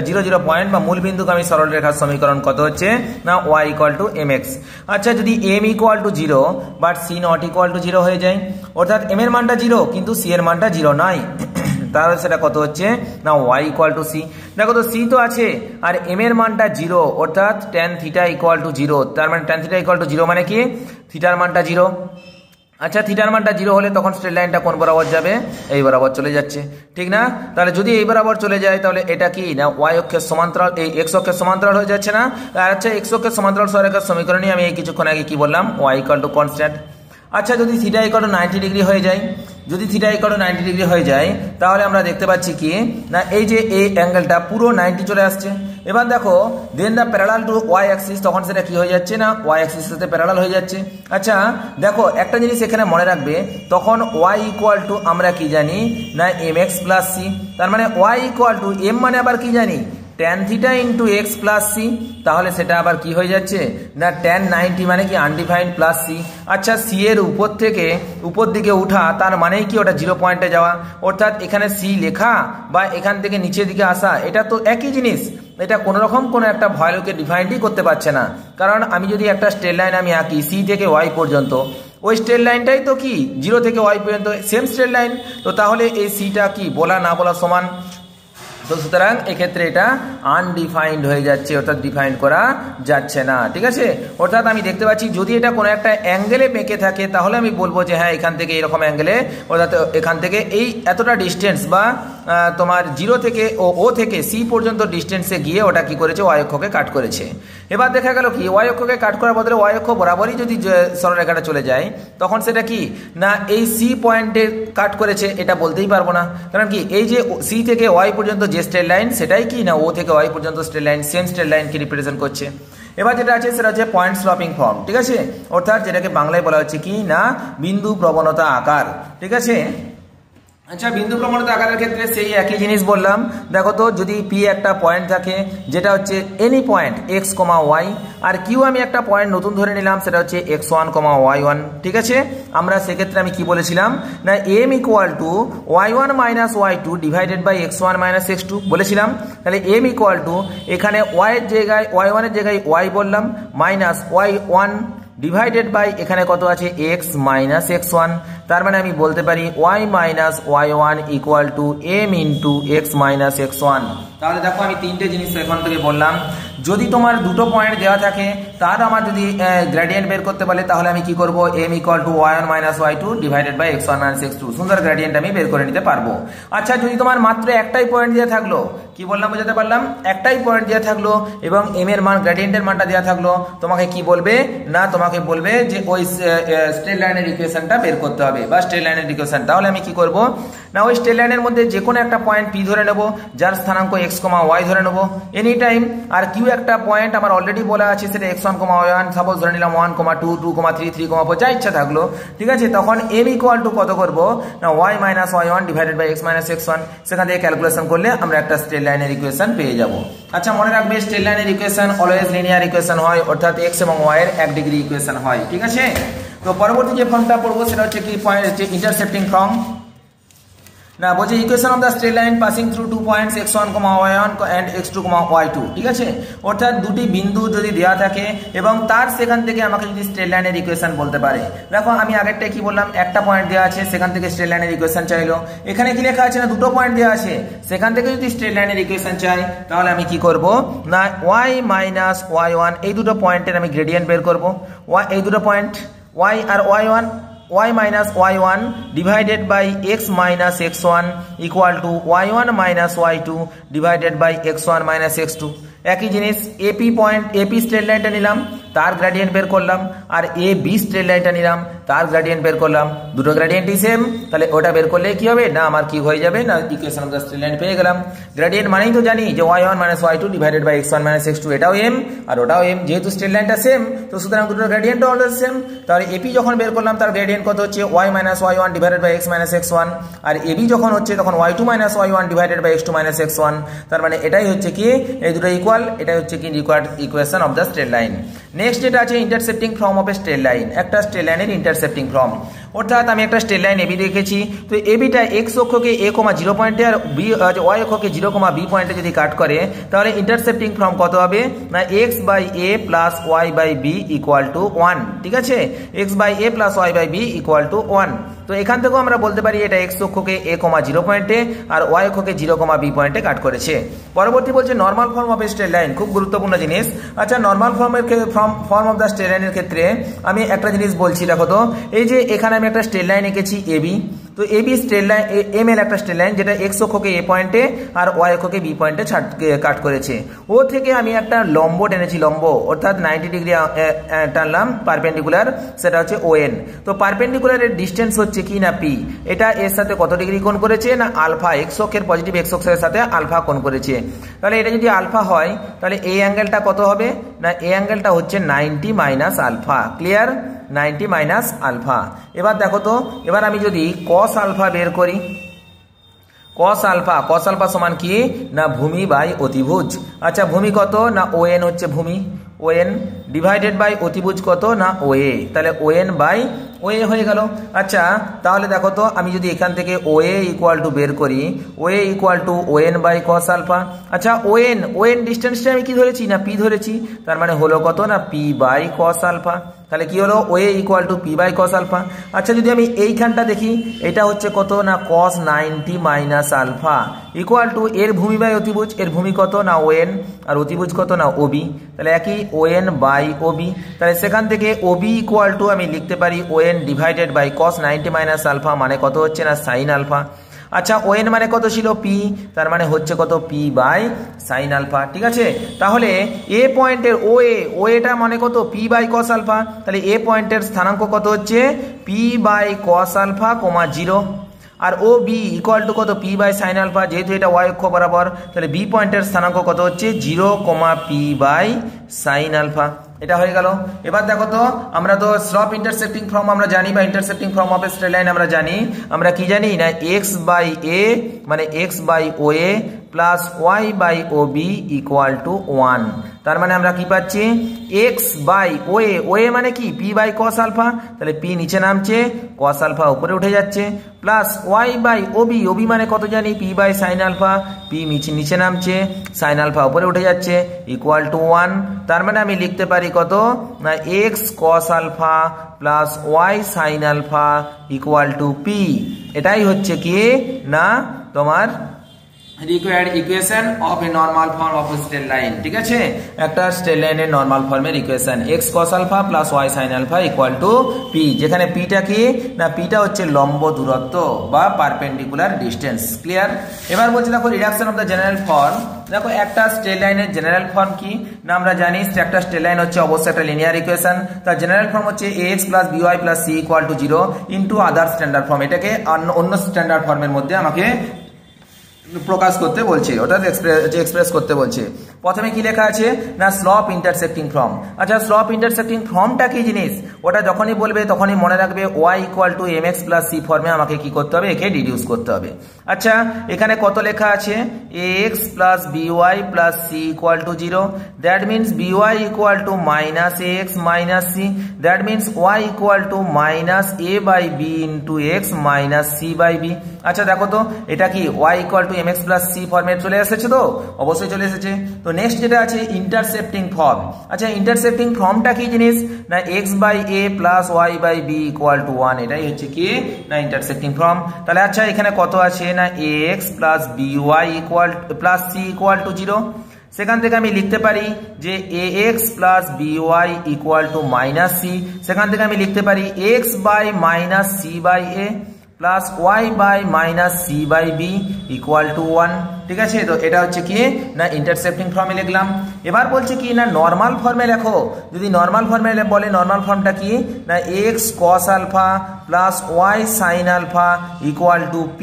0 পয়েন্ট বা মূল বিন্দুগামী সরলরেখার সমীকরণ কত হচ্ছে না y equal to M x. আচ্ছা, যদি m equal to 0 but c not equal two 0 হয়ে যায়, অর্থাৎ m এর মানটা 0 কিন্তু সি এর মানটা 0 নয়, তাহলে সেটা কত হচ্ছে না y ইকুয়াল টু সি। দেখো তো সি তো আছে আর m এর মানটা 0, অর্থাৎ tan থিটা ইকুয়াল টু 0, তার মানে tan থিটা ইকুয়াল টু 0 মানে কি থিটার মানটা 0। আচ্ছা, থিটার মানটা 0 হলে তখন স্ট্রেট লাইনটা কোন বরাবর যাবে, এই বরাবর চলে যাচ্ছে, ঠিক না। তাহলে যদি এই বরাবর চলে যায় তাহলে এটা কি না y অক্ষের সমান্তরাল, এই x অক্ষের সমান্তরাল হয়ে যাচ্ছে না। আর আচ্ছা, x অক্ষের সমান্তরাল সরলরেখার সমীকরণে আমি এই কিছুক্ষণ আগে কি বললাম y ইকুয়াল টু কনস্ট্যান্ট। আচ্ছা, যদি থিটা ইকুয়াল টু 90 ডিগ্রি হয়ে যায়, যদি থিটা ইকুয়াল টু 90 ডিগ্রি হয়ে যায় তাহলে আমরা দেখতে পাচ্ছি কি না এই যে এই অ্যাঙ্গেলটা পুরো 90 চলে আসছে। এবার দেখো then the parallel to Y axis, তখন সেটা কি হয়ে যাচ্ছে না ওয়াই অ্যাক্সিসের সাথে প্যারালাল হয়ে যাচ্ছে। আচ্ছা, দেখো একটা জিনিস এখানে মনে রাখবে, তখন ওয়াই ইকুয়াল টু আমরা কি জানি না এম এক্স প্লাস সি, তার মানে ওয়াই ইকুয়াল টু এম মানে আবার কি জানি tan theta into x plus c, তাহলে সেটা আবার কি হয়ে যাচ্ছে না tan 90 মানে কি আনডিফাইন্ড প্লাস সি। আচ্ছা, সি এর উপর দিকে উঠা তার মানেই কি ওটা 0 পয়েন্টে যাওয়া, অর্থাৎ এখানে সি লেখা বা এখান থেকে নিচের দিকে আসা এটা তো একই জিনিস, এটা কোনো রকম কোনো একটা ভ্যালুকে ডিফাইন্ডই করতে পারছে না। কারণ আমি যদি একটা স্ট্রেট লাইন আমি আঁকি সি থেকে ওয়াই পর্যন্ত, ওই স্ট্রেট লাইনটাই তো কি 0 থেকে ওয়াই পর্যন্ত সেম স্ট্রেট লাইন, তো তাহলে এই সিটা কি বলা না বলা সমান। তো সুতরাং এক্ষেত্রে এটা আনডিফাইন্ড হয়ে যাচ্ছে, অর্থাৎ ডিফাইন্ড করা যাচ্ছে না, ঠিক আছে। অর্থাৎ আমি দেখতে পাচ্ছি যদি এটা কোনো একটা অ্যাঙ্গেলে বেঁকে থাকে তাহলে আমি বলবো যে হ্যাঁ এখান থেকে এরকম অ্যাঙ্গেলে, অর্থাৎ এখান থেকে এই এতটা ডিস্টেন্স বা তোমার 0 থেকে ও থেকে সি পর্যন্ত ডিস্টেন্সে গিয়ে ওটা কি করেছে ওয়াই অক্ষকে কাট করেছে। এবার দেখা গেল কি ওয়াই অক্ষকে কাট করার বদলে ওয়াই অক্ষ বরাবরই যদি সরলরেখাটা চলে যায় তখন সেটা কি না এই সি পয়েন্টে কাট করেছে এটা বলতেই পারবো না, কারণ কি এই যে সি থেকে ওয়াই পর্যন্ত যে স্ট্রেট লাইন সেটাই কি না ও থেকে ওয়াই পর্যন্ত স্ট্রেট লাইন, সেম স্ট্রেট লাইনকে রিপ্রেজেন্ট করছে। এবার যেটা আছে সেটা হচ্ছে পয়েন্ট স্লপিং ফর্ম, ঠিক আছে, অর্থাৎ যেটাকে বাংলায় বলা হচ্ছে কি না বিন্দু প্রবণতা আকার, ঠিক আছে। আচ্ছা, বিন্দু প্রবণতা আকারের ক্ষেত্রে সেই একই জিনিস বললাম। দেখো তো যদি পি একটা পয়েন্ট থাকে যেটা হচ্ছে এনি পয়েন্ট এক্স কমা ওয়াই, আর কিউ আমি একটা পয়েন্ট নতুন ধরে নিলাম সেটা হচ্ছে x1 কমা y1, ঠিক আছে। আমরা সেক্ষেত্রে আমি কি বলেছিলাম না m equal to y1 minus y2 divided by x1 minus x2 বলেছিলাম। তাহলে m ইকুয়াল টু এখানে y এর জায়গায় y1 এর জায়গায় y বললাম মাইনাস y1 ডিভাইডেড বাই এখানে কত আছে x মাইনাস x1, তার মানে আমি বলতে পারি y minus y1 equal to m into x minus x1। তাহলে দেখো আমি তিনটে জিনিস এখান থেকে বললাম যদি তোমার দুটো পয়েন্ট দেওয়া থাকে তার আমার যদি গ্রেডিয়েন্ট বের করতে বলে তাহলে আমি কি করব m = y1 - y2 divided by x1 - x2 সুন্দর গ্রেডিয়েন্ট আমি বের করে নিতে পারবো। আচ্ছা যদি তোমার মাত্র একটাই পয়েন্ট দেওয়া থাকলো, কি বললাম বোঝাতে পারলাম, একটাই পয়েন্ট দেওয়া থাকলো এবং m এর মান গ্রেডিয়েন্টের মানটা দেওয়া থাকলো, তোমাকে কি বলবে না তোমাকে বলবে যে ওই স্ট্রেট লাইনের ইকুয়েশনটা বের করতে হবে বা স্ট্রেট লাইনের ইকুয়েশন। তাহলে আমি কি করব না ওই স্ট্রেট লাইনের মধ্যে যে কোনো একটা পয়েন্ট p ধরে নেব যার স্থানাঙ্ক x, y ধরে নেব এনি টাইম, আর q একটা পয়েন্ট আমার অলরেডি বলা আছে সেটা x1, y1 সাপোজ ধরে নিলাম 1, 2, 2, 3, 3, 4 যা ইচ্ছা থাকলো, ঠিক আছে। তখন m = কত করব না y - y1 divided by x - x1, সেখান থেকে ক্যালকুলেশন করলে আমরা একটা স্ট্রেট লাইনের ইকুয়েশন পেয়ে যাব। আচ্ছা মনে রাখবে স্ট্রেট লাইনের ইকুয়েশন অলওয়েজ লিনিয়ার ইকুয়েশন হয়, অর্থাৎ x এবং y এর 1 ডিগ্রি ইকুয়েশন হয়, ঠিক আছে। তো পরবর্তী যে ফর্মটা পড়বো সেটা হচ্ছে কি পয়েন্ট হচ্ছে ইন্টারসেক্টিং ফর্ম। না বলছে equation of the straight line passing through two points x1, y1 and x2, y2, ঠিক আছে। অর্থাৎ দুটি বিন্দু যদি দেওয়া থাকে এবং তার সেখান থেকে আমাকে যদি স্ট্রেট লাইনের ইকুয়েশন বলতে পারে। দেখো আমি আগেরটা কি বললাম, একটা পয়েন্ট দেওয়া আছে সেখান থেকে স্ট্রেট লাইনের ইকুয়েশন চাইলো, এখানে কি লেখা আছে না দুটো পয়েন্ট দেওয়া আছে সেখান থেকে যদি স্ট্রেট লাইনের ইকুয়েশন চাই তাহলে আমি কি করব না y - y1 এই দুটো পয়েন্টের আমি গ্রেডিয়েন্ট বের করব। এই দুটো point y R y1, y - y1 divided by x - x1 equal to y1 - y2 divided by x1 - x2। একই জিনিস এপি পয়েন্ট, এপি স্ট্রেট লাইনটা নিলাম তার গ্রেডিয়েন্ট বের করলাম, আর এ বি স্ট্রেট লাইনটা নিলাম তার গ্রেডিয়েন্ট বের করলাম, দুটো গ্রেডিয়েন্টই সেম, তাহলে ওটা বের করলে কি হবে না আমার কি হয়ে যাবে না equation of the straight line পেয়ে গেলাম। গ্রেডিয়েন্ট মানেই তো জানি যে y1 - y2 divided by x1 - x2, এটাও m আর ওটাও m, যেহেতু স্ট্রেট লাইনটা সেম তো সুতরাং দুটো গ্রেডিয়েন্টও অলওয়েজ সেম। তাহলে এপি যখন বের করলাম তার গ্রেডিয়েন্ট কত হচ্ছে y - y1 divided by x - x1, আর এবি যখন হচ্ছে তখন y2 - y1 divided by x2 - x1। তার মানে এটাই হচ্ছে কি এই দুটো ইকুয়াল, এটাই হচ্ছে কি required equation of the straight line. Next যেটা আছে intercepting form of a straight line, একটা স্ট্রেট লাইনের ইন্টারসেপ্টিং ফর্ম। অর্থাৎ আমি একটা স্ট্রেট লাইন এবি দেখেছি, তো এবিটা এক্স অক্ষকে a, 0 পয়েন্টে আর বি ওয়াই অক্ষকে 0, b পয়েন্টে যদি কাট করে তাহলে ইন্টারসেপ্টিং ফর্ম কত হবে না x/a plus y/b equal to 1, ঠিক আছে। x/a plus y/b equal to 1। তো এখান থেকেও আমরা বলতে পারি এটা এক্স অক্ষকে a, 0 পয়েন্টে আর ওয়াই অক্ষকে 0, b পয়েন্টে কাট করেছে। পরবর্তী বলছে normal form of a straight line, খুব গুরুত্বপূর্ণ জিনিস। আচ্ছা normal form of the straight লাইনের ক্ষেত্রে আমি একটা জিনিস বলছি, দেখো তো এই যে এখানে আমি একটা স্ট্রেট লাইন এঁকেছি এবি, তো AB straight line M L একটা স্ট্রেট লাইন যেটা এক্স অক্ষকে এ পয়েন্টে আর ওয়াই অক্ষকে বি পয়েন্টে কাট করেছে। ও থেকে আমি একটা লম্ব টেনেছি, লম্ব অর্থাৎ 90 ডিগ্রি টানলাম পারপেন্ডিকুলার, সেটা হচ্ছে ON। তো পারপেন্ডিকুলারের ডিস্টেন্স হচ্ছে কি না পি, এটা এর সাথে কত ডিগ্রি কোণ করেছে না আলফা, এক্স অক্ষের পজিটিভ এক্স অক্ষের সাথে আলফা কোণ করেছে। তাহলে এটা যদি আলফা হয় তাহলে এই অ্যাঙ্গেলটা কত হবে না এই অ্যাঙ্গেলটা হচ্ছে 90 minus alpha, clear, 90 minus alpha. এবার দেখো তো এবার আমি যদি কস আলফা বের করি, কস আলফা সমান কি না ভূমি বাই অতিভুজ। আচ্ছা ভূমি কত না ON হচ্ছে ভূমি, ON ডিভাইডেড বাই অতিভুজ কত না OA, তাহলে ON বাই OA হয়ে গেল। আচ্ছা তাহলে দেখো তো আমি যদি এখান থেকে OA ইকুয়াল টু বের করি, OA equal to ON by cos alpha. আচ্ছা ON ডিস্টেন্সটা আমি কি ধরেছি না P ধরেছি, তার মানে হলো কত না P বাই কস আলফা। তাহলে কি হলো OA equal to P by cos alpha. আচ্ছা যদি আমি এইখানটা দেখি এটা হচ্ছে কত না cos 90 minus alpha equal to এর ভূমি বাই অতিভুজ, এর ভূমি কত না ON আর অতিভুজ কত না OB, তাহলে একই ON বাই OB। তাহলে সেখান থেকে OB ইকুয়াল টু আমি লিখতে পারি ON divided by cos 90 minus alpha মানে কত হচ্ছে না সাইন আলফা। আচ্ছা ON মানে কত ছিল P, তার মানে হচ্ছে কত P বাই সাইন আলফা, ঠিক আছে। তাহলে এ পয়েন্টের ওএটা মানে কত P বাই কস আলফা, তাহলে এ পয়েন্টের স্থানাঙ্ক কত হচ্ছে P বাই কস আলফা, 0। আর ও বি ইকুয়াল টু কত P বাই সাইন আলফা, যেহেতু এটা ওয়াই অক্ষ বরাবর তাহলে বি পয়েন্টের স্থানাঙ্ক কত হচ্ছে 0, P বাই সাইন আলফা। এটা হয়ে গেল। এবার দেখো তো আমরা তো স্লপ ইন্টারসেক্টিং ফর্ম আমরা জানি বা intersecting form of straight line আমরা জানি, আমরা কি জানি না x বাই a মানে x by OA plus y by OB equal to 1। তার মানে আমরা কি পাচ্ছি x বাই OA মানে কি P বাই cos আলফা, তাহলে P নিচে নামছে cos আলফা উপরে উঠে যাচ্ছে, প্লাস y বাই OB মানে কত জানি P by sine alpha, P নিচে নামছে সাইন আলফা উপরে উঠে যাচ্ছে ইকুয়াল টু 1। তার মানে আমি লিখতে পারি কত না x cos alpha plus y sine alpha equal to P। এটাই হচ্ছে কি না তোমার required equation of a normal form of straight line. ঠিক আছে, একটা স্ট্রেট লাইনের নরমাল ফর্মের equation x cos alpha plus y sin alpha equal to p, যেখানে পিটা কি না, পিটা হচ্ছে লম্ব দূরত্ব বা পারপেন্ডিকুলার ডিসটেন্স। ক্লিয়ার? এবার বলছি দেখো reduction of the general form. দেখো একটা স্ট্রেট লাইনের জেনারেল ফর্ম কি না, আমরা জানি একটা স্ট্রেট লাইন হচ্ছে অবশ্যই একটা লিনিয়ার ইকুয়েশন। তার জেনারেল ফর্ম হচ্ছে ax plus by plus c equal two 0 into other standard form. এটাকে অন্য স্ট্যান্ডার্ড ফর্মের মধ্যে আমাকে প্রকাশ করতে বলছে, অর্থাৎ এক্সপ্রেস করতে বলছে। প্রথমে কি লেখা আছে না, স্লপ ইন্টারসেক্টিং ফর্ম। আচ্ছা, স্লপ ইন্টারসেক্টিং ফর্মটা কি জিনিস, ওটা যখনই বলবে তখনই মনে রাখবে y equal to mx plus c ফর্মে আমাকে কি করতে হবে, একে ডিডিউস করতে হবে। আচ্ছা, এখানে কত লেখা আছে, ax plus by plus c equal two 0, that means by equal to minus ax minus c, that means y equal to minus a by b into x minus c by b। আচ্ছা দেখো তো এটা কি y equal to mx plus c ফর্মে চলে এসেছে, তো অবশ্যই চলে এসেছে। তো নেক্সট যেটা আছে ইন্টারসেপ্টিং ফর্ম। আচ্ছা, ইন্টারসেপ্টিং ফর্মটা কি জিনিস না, x by a plus y by b equal to 1, এটাই হচ্ছে কি না ইন্টারসেপ্টিং ফর্ম। তাহলে আচ্ছা এখানে কত আছে না, ax plus by equal plus c equal two 0। সেখান থেকে আমি লিখতে পারি যে ax plus by equal to minus c, সেখান থেকে আমি লিখতে পারি x by minus c by a plus y by minus c by b equal to 1। ঠিক আছে, তো এটা হচ্ছে কি না ইন্টারসেপ্টিং ফর্মে লিখলাম। এবার বলছে কি না নরমাল ফর্মে লেখো। যদি নরমাল ফর্মে বলে, নরমাল ফর্মটা কি না, x cos alpha plus y sin alpha equal to p।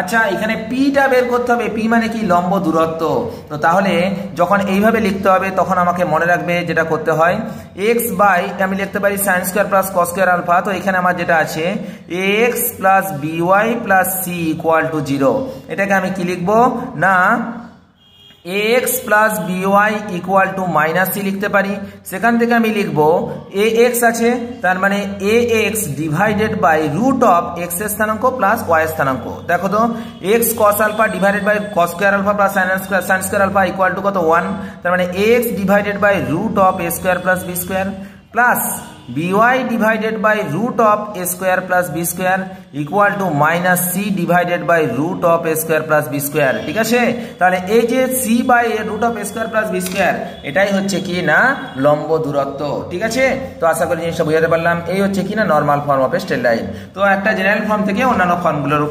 আচ্ছা, এখানে pটা বের করতে হবে, p মানে কি লম্ব দূরত্ব। তো তাহলে যখন এইভাবে লিখতে হবে তখন আমাকে মনে রাখবে যেটা করতে হয়, x বাই আমি লিখতে পারি sin square plus cos square alpha. তো এখানে আমার যেটা আছে ax plus by plus c equal two 0, এটাকে আমি কি লিখবো না ax plus by equal to minus c লিখতে পারি। সেখান থেকে আমি লিখবো ax আছে, তার মানে ax divided by root of x এর স্থানাঙ্ক প্লাস y এর স্থানাঙ্ক। দেখো তো x cos alpha divided by cos square alpha plus sin square alpha equal to কত 1, তার মানে ax divided by root of a square plus b square plus by divided by root of a square plus b square equal to minus c divided by root of a square plus b square. ঠিক আছে, তাহলে এই যে c by root of a square plus b square এটাই হচ্ছে কি না লম্ব দূরত্ব। ঠিক আছে, তো আশা করি জিনিসটা বুঝাতে পারলাম। এই হচ্ছে কি না normal form of a straight line. তো একটা জেনারেল ফর্ম থেকে অন্যান্য ফর্মগুলোর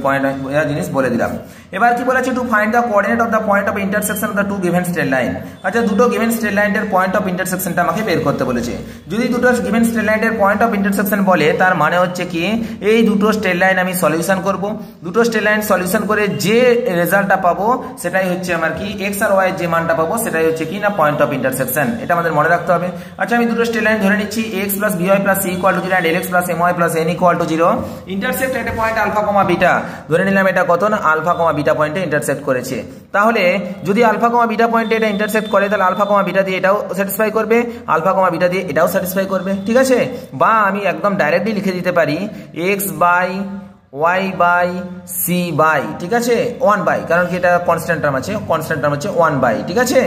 পয়েন্ট জিনিস বলে দিলাম। এবার কি বলেছে, to find the coordinate of the point of intersection of the two given straight line. আচ্ছা, দুটো গিভেন স্ট্রেট লাইনের পয়েন্ট অফ ইন্টারসেকশনটা আমাকে বের করতে বলেছে। যদি দুটো গিভেন স্ট্রেট লাইনের পয়েন্ট অফ ইন্টারসেকশন বলে, তার মানে হচ্ছে কি এই দুটো স্ট্রেট লাইন আমি সলিউশন করব। দুটো স্ট্রেট লাইন সলিউশন করে যে রেজাল্টটা পাবো সেটাই হচ্ছে আমার কি x আর y এর যে মানটা পাবো সেটাই হচ্ছে কি না পয়েন্ট অফ ইন্টারসেকশন। এটা আমাদের মনে রাখতে হবে। আচ্ছা, আমি দুটো স্ট্রেট লাইন ধরে নিচ্ছি x plus by plus c equal two 0 and lx plus my plus n equal two 0। Intersect একটা পয়েন্ট আলফা কমা বিটা ধরে নিলাম, এটা কত না আলফা কমা বিটা পয়েন্টে ইন্টারসেক্ট করেছে। তাহলে যদি আলফা কমা বিটা পয়েন্টে এটা ইন্টারসেক্ট করে, তাহলে আলফা কমা বিটা দিয়ে এটাও স্যাটিসফাই করবে, আলফা কমা বিটা দিয়ে এটাও স্যাটিসফাই করবে। ঠিক আছে, বা আমি একদম ডাইরেক্টলি লিখে দিতে পারি x by y by c by, ঠিক আছে 1 বাই, কারণ কি এটা কনস্ট্যান্ট টার্ম আছে, কনস্ট্যান্ট টার্ম হচ্ছে 1 বাই। ঠিক আছে,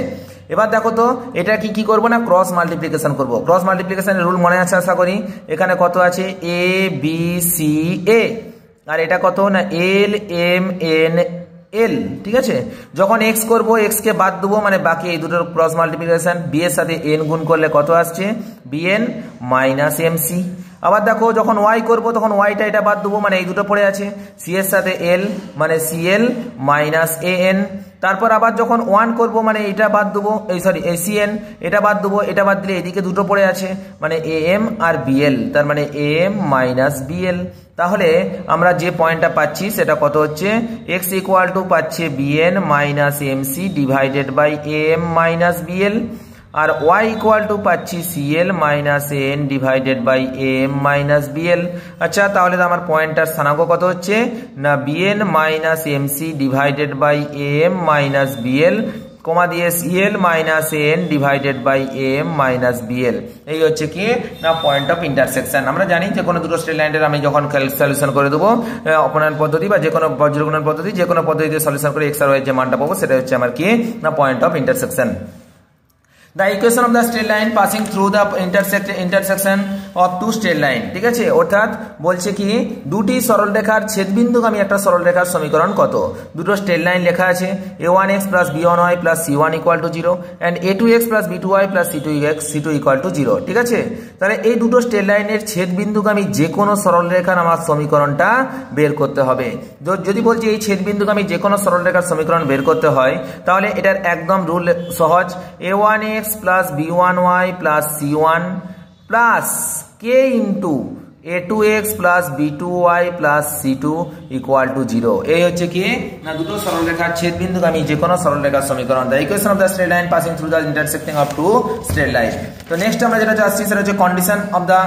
এবার দেখো তো এটা কি করব না ক্রস মাল্টিপ্লিকেশন করব। ক্রস মাল্টিপ্লিকেশনের রুল মনে আছে আশা করি। এখানে কত আছে a b c a, আর এটা কত না l m n l। ঠিক আছে, যখন x করব x কে বাদ দেবো, মানে বাকি এই দুটোর ক্রস মাল্টিপ্লিকেশন। b এর সাথে n গুণ করলে কত আসছে bn মাইনাস mc। আবার দেখো যখন y করব তখন yটা এটা বাদ দেবো, মানে এই দুটো পড়ে আছে, c এর সাথে l মানে cl মাইনাস an। তারপর আবার যখন 1 করব মানে এটা বাদ দেবো, এই সরি এই cn এটা বাদ দেবো, এটা বাদ দিলে এদিকে দুটো পড়ে আছে মানে am আর bl, তার মানে am মাইনাস bl। তাহলে আমরা যে পয়েন্টটা পাচ্ছি সেটা কত হচ্ছে x ইকুয়াল টু পাচ্ছে bn minus mc divided by am minus bl, আর y ইকুয়াল টু পাচ্ছি cl minus an divided by am minus bl। আচ্ছা, তাহলে আমার পয়েন্টটার স্থানাঙ্ক কত হচ্ছে না bn minus mc divided by am minus bl comma দিয়ে cl minus an divided by am minus bl। এই হচ্ছে কি না পয়েন্ট অফ ইন্টারসেকশন। আমরা জানি যে কোনো দুটো স্ট্রেট লাইনের আমি যখন সলিউশন করে দেবো অপনয়ন পদ্ধতি বা যে কোনো বজ্রগুণন পদ্ধতি, যে কোনো পদ্ধতিতে সলিউশন করে x আর y এর যে মানটা পাবো সেটা হচ্ছে আমার কি না point of intersection. The equation of the straight line passing through the intersection of two straight line, ঠিক আছে। অর্থাৎ বলছে কি দুটি সরলরেখার ছেদবিন্দুগামী একটা সরলরেখার সমীকরণ কত। দুটো স্ট্রেট লাইন লেখা আছে a1x plus b1y plus c1 equal to 0 and a2x plus b2y plus c2 equal to 0, ঠিক আছে। তাহলে এই দুটো স্ট্রেট লাইনের ছেদবিন্দুগামী যে কোনো সরলরেখার আমার সমীকরণটা বের করতে হবে। যদি বলছি এই ছেদবিন্দুগামী যে কোনো সরলরেখার সমীকরণ বের করতে হয় তাহলে এটার একদম রুল সহজ, a1x plus b1y plus c1 plus k into a2x plus b2y plus c2 equal to 0। এই হচ্ছে কি না দুটো সরলরেখার ছেদবিন্দুগামী যে কোনো সরলরেখার সমীকরণ। The equation of the straight line passing through the intersecting of two straight line. তো নেক্সট আমরা যেটা আসছি সেটা হচ্ছে condition of the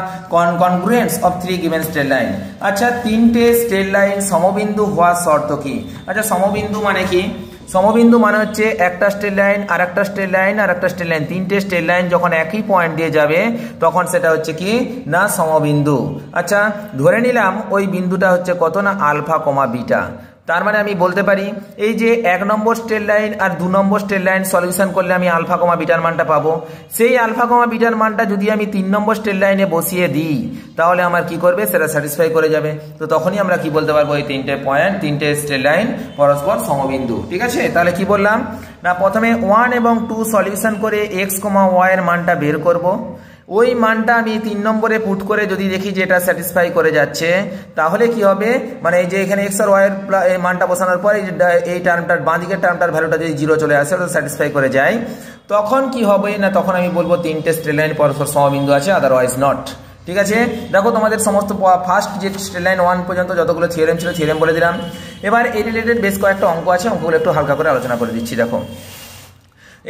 congruence of three given straight line. আচ্ছা তিনটে স্ট্রেট লাইন সমবিন্দু হওয়ার শর্ত কি। আচ্ছা সমবিন্দু মানে কি, সমবিন্দু মানে হচ্ছে একটা স্ট্রেট লাইন আর একটা স্ট্রেট লাইন আর একটা স্ট্রেট লাইন, তিনটে স্ট্রেট লাইন যখন একই পয়েন্ট দিয়ে যাবে তখন সেটা হচ্ছে কি না সমবিন্দু। আচ্ছা ধরে নিলাম ওই বিন্দুটা হচ্ছে কত না আলফা কমা বিটা। তার মানে আমি বলতে পারি এই যে 1 নম্বর স্ট্রেট লাইন আর 2 নম্বর স্ট্রেট লাইন সলিউশন করলে আমি আলফা কমা বিটার মানটা পাবো। সেই আলফা কমা বিটার মানটা যদি আমি 3 নম্বর স্ট্রেট লাইনে বসিয়ে দিই তাহলে আমার কি করবে সেটা স্যাটিসফাই করে যাবে। তো তখনই আমরা কি বলতে পারবো এই তিনটে পয়েন্ট তিনটে স্ট্রেট লাইন পরস্পর সমবিন্দু, ঠিক আছে। তাহলে কি বললাম না প্রথমে 1 এবং 2 সলিউশন করে x, y এর মানটা বের করব। ওই মানটা আমি 3 নম্বরে পুট করে যদি দেখি যে এটা স্যাটিসফাই করে যাচ্ছে তাহলে কি হবে মানে এই যে এখানে x আর y এর মানটা বসানোর পর এই টার্মটার বাঁ দিকের টার্মটার ভ্যালুটা যদি 0 চলে আসে ওটা স্যাটিসফাই করে যায় তখন কি হবে না তখন আমি বলবো তিনটে স্ট্রেট লাইন পরস্পর সমবিন্দু আছে, আদারওয়াইজ নট, ঠিক আছে। দেখো তোমাদের সমস্ত ফার্স্ট যে স্ট্রেট লাইন 1 পর্যন্ত যতগুলো থিওরেম ছিল থিওরেম বলে দিলাম। এবার এই রিলেটেড বেশ কয়েকটা অঙ্ক আছে, অঙ্কগুলো একটু হালকা করে আলোচনা করে দিচ্ছি। দেখো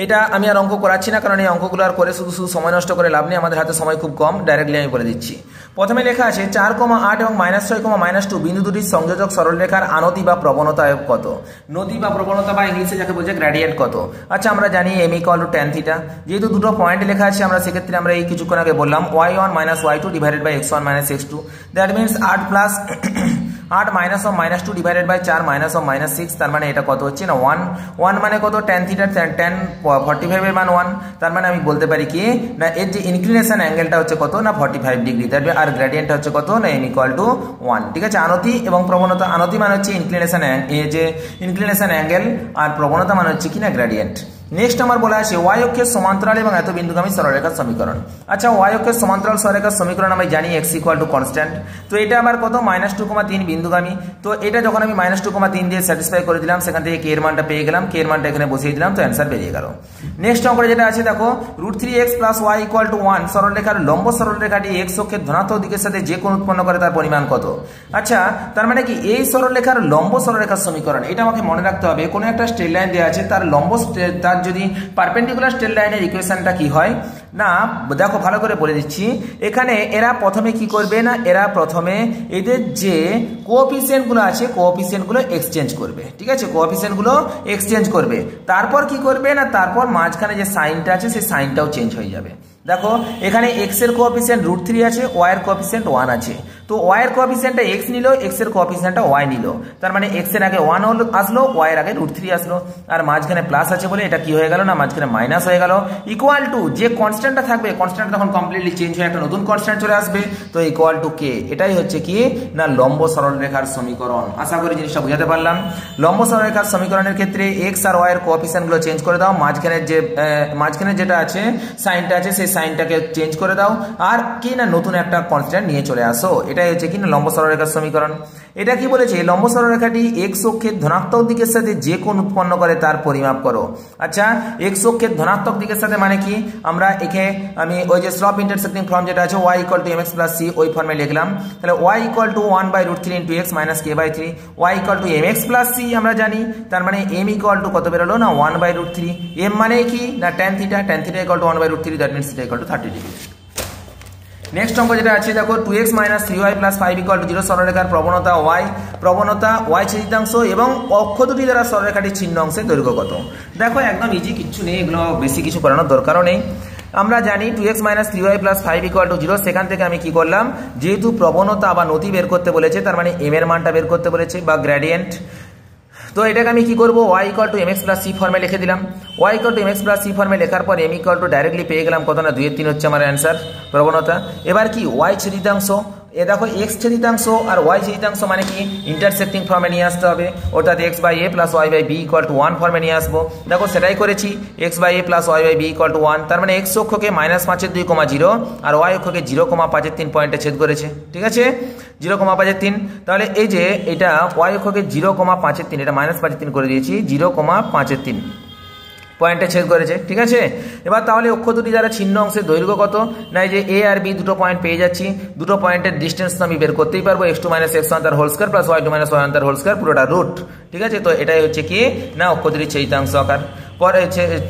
এটা আমি আর অঙ্ক করাচ্ছি না কারণ এই অঙ্কগুলো আর করে শুধু সময় নষ্ট করে লাভ নেই, আমাদের হাতে সময় খুব কম, ডাইরেক্টলি আমি বলে দিচ্ছি। প্রথমে লেখা আছে 4,8 এবং -6,-2 বিন্দু দুটির সংযোজক সরলরেখার আনতি বা প্রবণতা কত। নতি বা প্রবণতা বা ইংলিশে যাকে বলছে গ্রেডিয়েন্ট কত। আচ্ছা আমরা জানি m = tan θ, যেহেতু দুটো পয়েন্ট লেখা আছে আমরা সেক্ষেত্রে আমরা এই কিছুক্ষণ আগে বললাম y1 - y2 divided by x1 - x2, that means 8 plus 8 minus of -2 divided by 4 minus of -6, তার মানে এটা কত হচ্ছে না 1 মানে কত tan θ, tan 45 এর মান 1, তার মানে আমি বলতে পারি কি না এর যে ইনক্লিনেশন অ্যাঙ্গেলটা হচ্ছে কত না 45 ডিগ্রি, তার আর গ্রেডিয়েন্টটা হচ্ছে কত না m = 1, ঠিক আছে। আনতি এবং প্রবণতা, আনতি মানে হচ্ছে ইনক্লিনেশন অ্যাঙ্গেল আর প্রবণতা মানে হচ্ছে কি না গ্রেডিয়েন্ট। নেক্সট আমার বলা আছে y অক্ষের সমান্তরাল এবং এত বিন্দুগামী সরলরেখার সমীকরণ। আচ্ছা y অক্ষের সমান্তরাল সরলরেখার সমীকরণ আমি জানি x = কনস্ট্যান্ট। তো এটা আবার কত -2,3 বিন্দুগামী। তো এটা যখন আমি -2,3 দিয়ে স্যাটিসফাই করে দিলাম সেখান থেকে k এর মানটা পেয়ে গেলাম, k এর মানটা এখানে বসিয়ে দিলাম, তো অ্যান্সার বেরিয়ে গেল। নেক্সট অঙ্কটা যেটা আছে দেখো √3x + y = 1 সরলরেখার লম্ব সরলরেখাটি x অক্ষের ধনাত্মক দিকের সাথে যে কোণ উৎপন্ন করে তার পরিমাণ কত। আচ্ছা তার মানে কি এই সরলরেখার লম্ব সরলরেখার সমীকরণ এটা আমাকে মনে রাখতে হবে। কোনো একটা স্ট্রেট লাইন দেওয়া আছে তার লম্ব তার যদি পারপেন্ডিকুলার স্ট্রেট লাইনের ইকুয়েশনটা কি হয় না দেখো ভালো করে বলে দিচ্ছি। এখানে এরা প্রথমে কি করবে না এরা প্রথমে এদের যে কোএফিসিয়েন্টগুলো আছে কোএফিসিয়েন্টগুলো এক্সচেঞ্জ করবে, ঠিক আছে, কোএফিসিয়েন্টগুলো এক্সচেঞ্জ করবে। তারপর কি করবে না তারপর মাঝখানে যে সাইনটা আছে সেই সাইনটাও চেঞ্জ হয়ে যাবে। দেখো এখানে x এর কোএফিসিয়েন্ট √3 আছে, y এর কোএফিসিয়েন্ট 1 আছে। তো y এর কোএফিসিয়েন্টটা x নিল, x এর কোএফিসিয়েন্টটা y নিল, তার মানে x এর আগে 1 আসলো, y এর আগে √3 আসলো, আর মাঝখানে প্লাস আছে বলে এটা কি হয়ে গেল না মাঝখানে মাইনাস হয়ে গেল। ইকুয়াল টু যে কনস্ট্যান্টটা থাকবে কনস্ট্যান্ট তখন কমপ্লিটলি চেঞ্জ হয়ে একটা নতুন কনস্ট্যান্ট চলে আসবে, তো ইকুয়াল টু k। এটাই হচ্ছে কি না লম্ব সরলরেখার সমীকরণ। আশা করি জিনিসটা বুঝাতে পারলাম। লম্ব সরলরেখার সমীকরণের ক্ষেত্রে x আর y এর কোএফিসিয়েন্টগুলো চেঞ্জ করে দাও, মাঝখানে যেটা আছে সাইনটা আছে সেই সাইনটাকে চেঞ্জ করে দাও, আর কি না নতুন একটা কনস্ট্যান্ট নিয়ে চলে আসো। এটাই হচ্ছে কি না লম্ব সরলরেখার সমীকরণ। এটা কি বলেছে লম্ব সরলরেখাটি x অক্ষের ধনাত্মক দিকের সাথে যে কোণ উৎপন্ন করে তার পরিমাপ করো। আচ্ছা x অক্ষের ধনাত্মক দিকের সাথে মানে কি আমরা একে আমি ওই যে স্লপ ইন্টারসেক্টিং ফর্ম যেটা আছে y = mx + c ওই ফর্মে লিখলাম। তাহলে y = 1/√3 × x - k/3, y = mx + c আমরা জানি, তার মানে m = কত বেরোলো না 1/√3। m মানে কি না tan θ, tan θ = 1/√3, that means θ = 30 degree. Next অঙ্ক যেটা আছে দেখো 2x - 3y + 5 = 0 সরলরেখার প্রবণতা y ছেদিতাংশ এবং অক্ষ দুটি দ্বারা সরলরেখাটির ছিন্ন অংশের দৈর্ঘ্য কত। দেখো একদম ইজি, কিচ্ছু নেই, এগুলো বেশি কিছু করানোর দরকারও নেই। আমরা জানি 2x - 3y + 5 = 0, সেখান থেকে আমি কি করলাম যেহেতু প্রবণতা বা নতি বের করতে বলেছে তার মানে m এর মানটা বের করতে বলেছে বা গ্রেডিয়েন্ট, তো এটাকে আমি কি করবো, y equal to m x plus c ফর্মে লিখে দিলাম। Y equal to m x plus c ফর্মে লেখার পর এম ইকুয়াল টু ডাইরেক্টলি পেয়ে গেলাম কত না 2/3 হচ্ছে আমার অ্যান্সার প্রবণতা। এবার কি ওয়াই ছেদিতাংশ, এ দেখো এক্স ছেদিতাংশ আর ওয়াই ছেদিতাংশ মানে কি ইন্টারসেক্টিং ফর্মে নিয়ে আসতে হবে, অর্থাৎ x by a plus y by b equal to 1 ফর্মে নিয়ে আসবো। দেখো সেটাই করেছি, x by a plus y by b equal to 1, তার মানে এক্স অক্ষকে -5.2,0 আর ওয়াই অক্ষকে 0,5.3 পয়েন্টে ছেদ করেছে। ঠিক আছে, 0,5.3। তাহলে এই যে এটা ওয়াই অক্ষকে 0,5.3, এটা -5.3 করে দিয়েছি, 0,5.3 পয়েন্টে ছেদ করেছে। ঠিক আছে, এবার তাহলে অক্ষ দুটি দ্বারা ছিন্ন অংশের দৈর্ঘ্য কত না, এই যে এ আর বি দুটো পয়েন্ট পেয়ে যাচ্ছি, দুটো পয়েন্টের ডিস্টেন্স তো আমি বের করতেই পারবো, x2 - x1 তার whole square plus y2 - y1 তার হোল স্কয়ার পুরোটা রুট। ঠিক আছে, তো এটাই হচ্ছে কি না অক্ষ দুটির ছেদিতাংশ আকার, পরে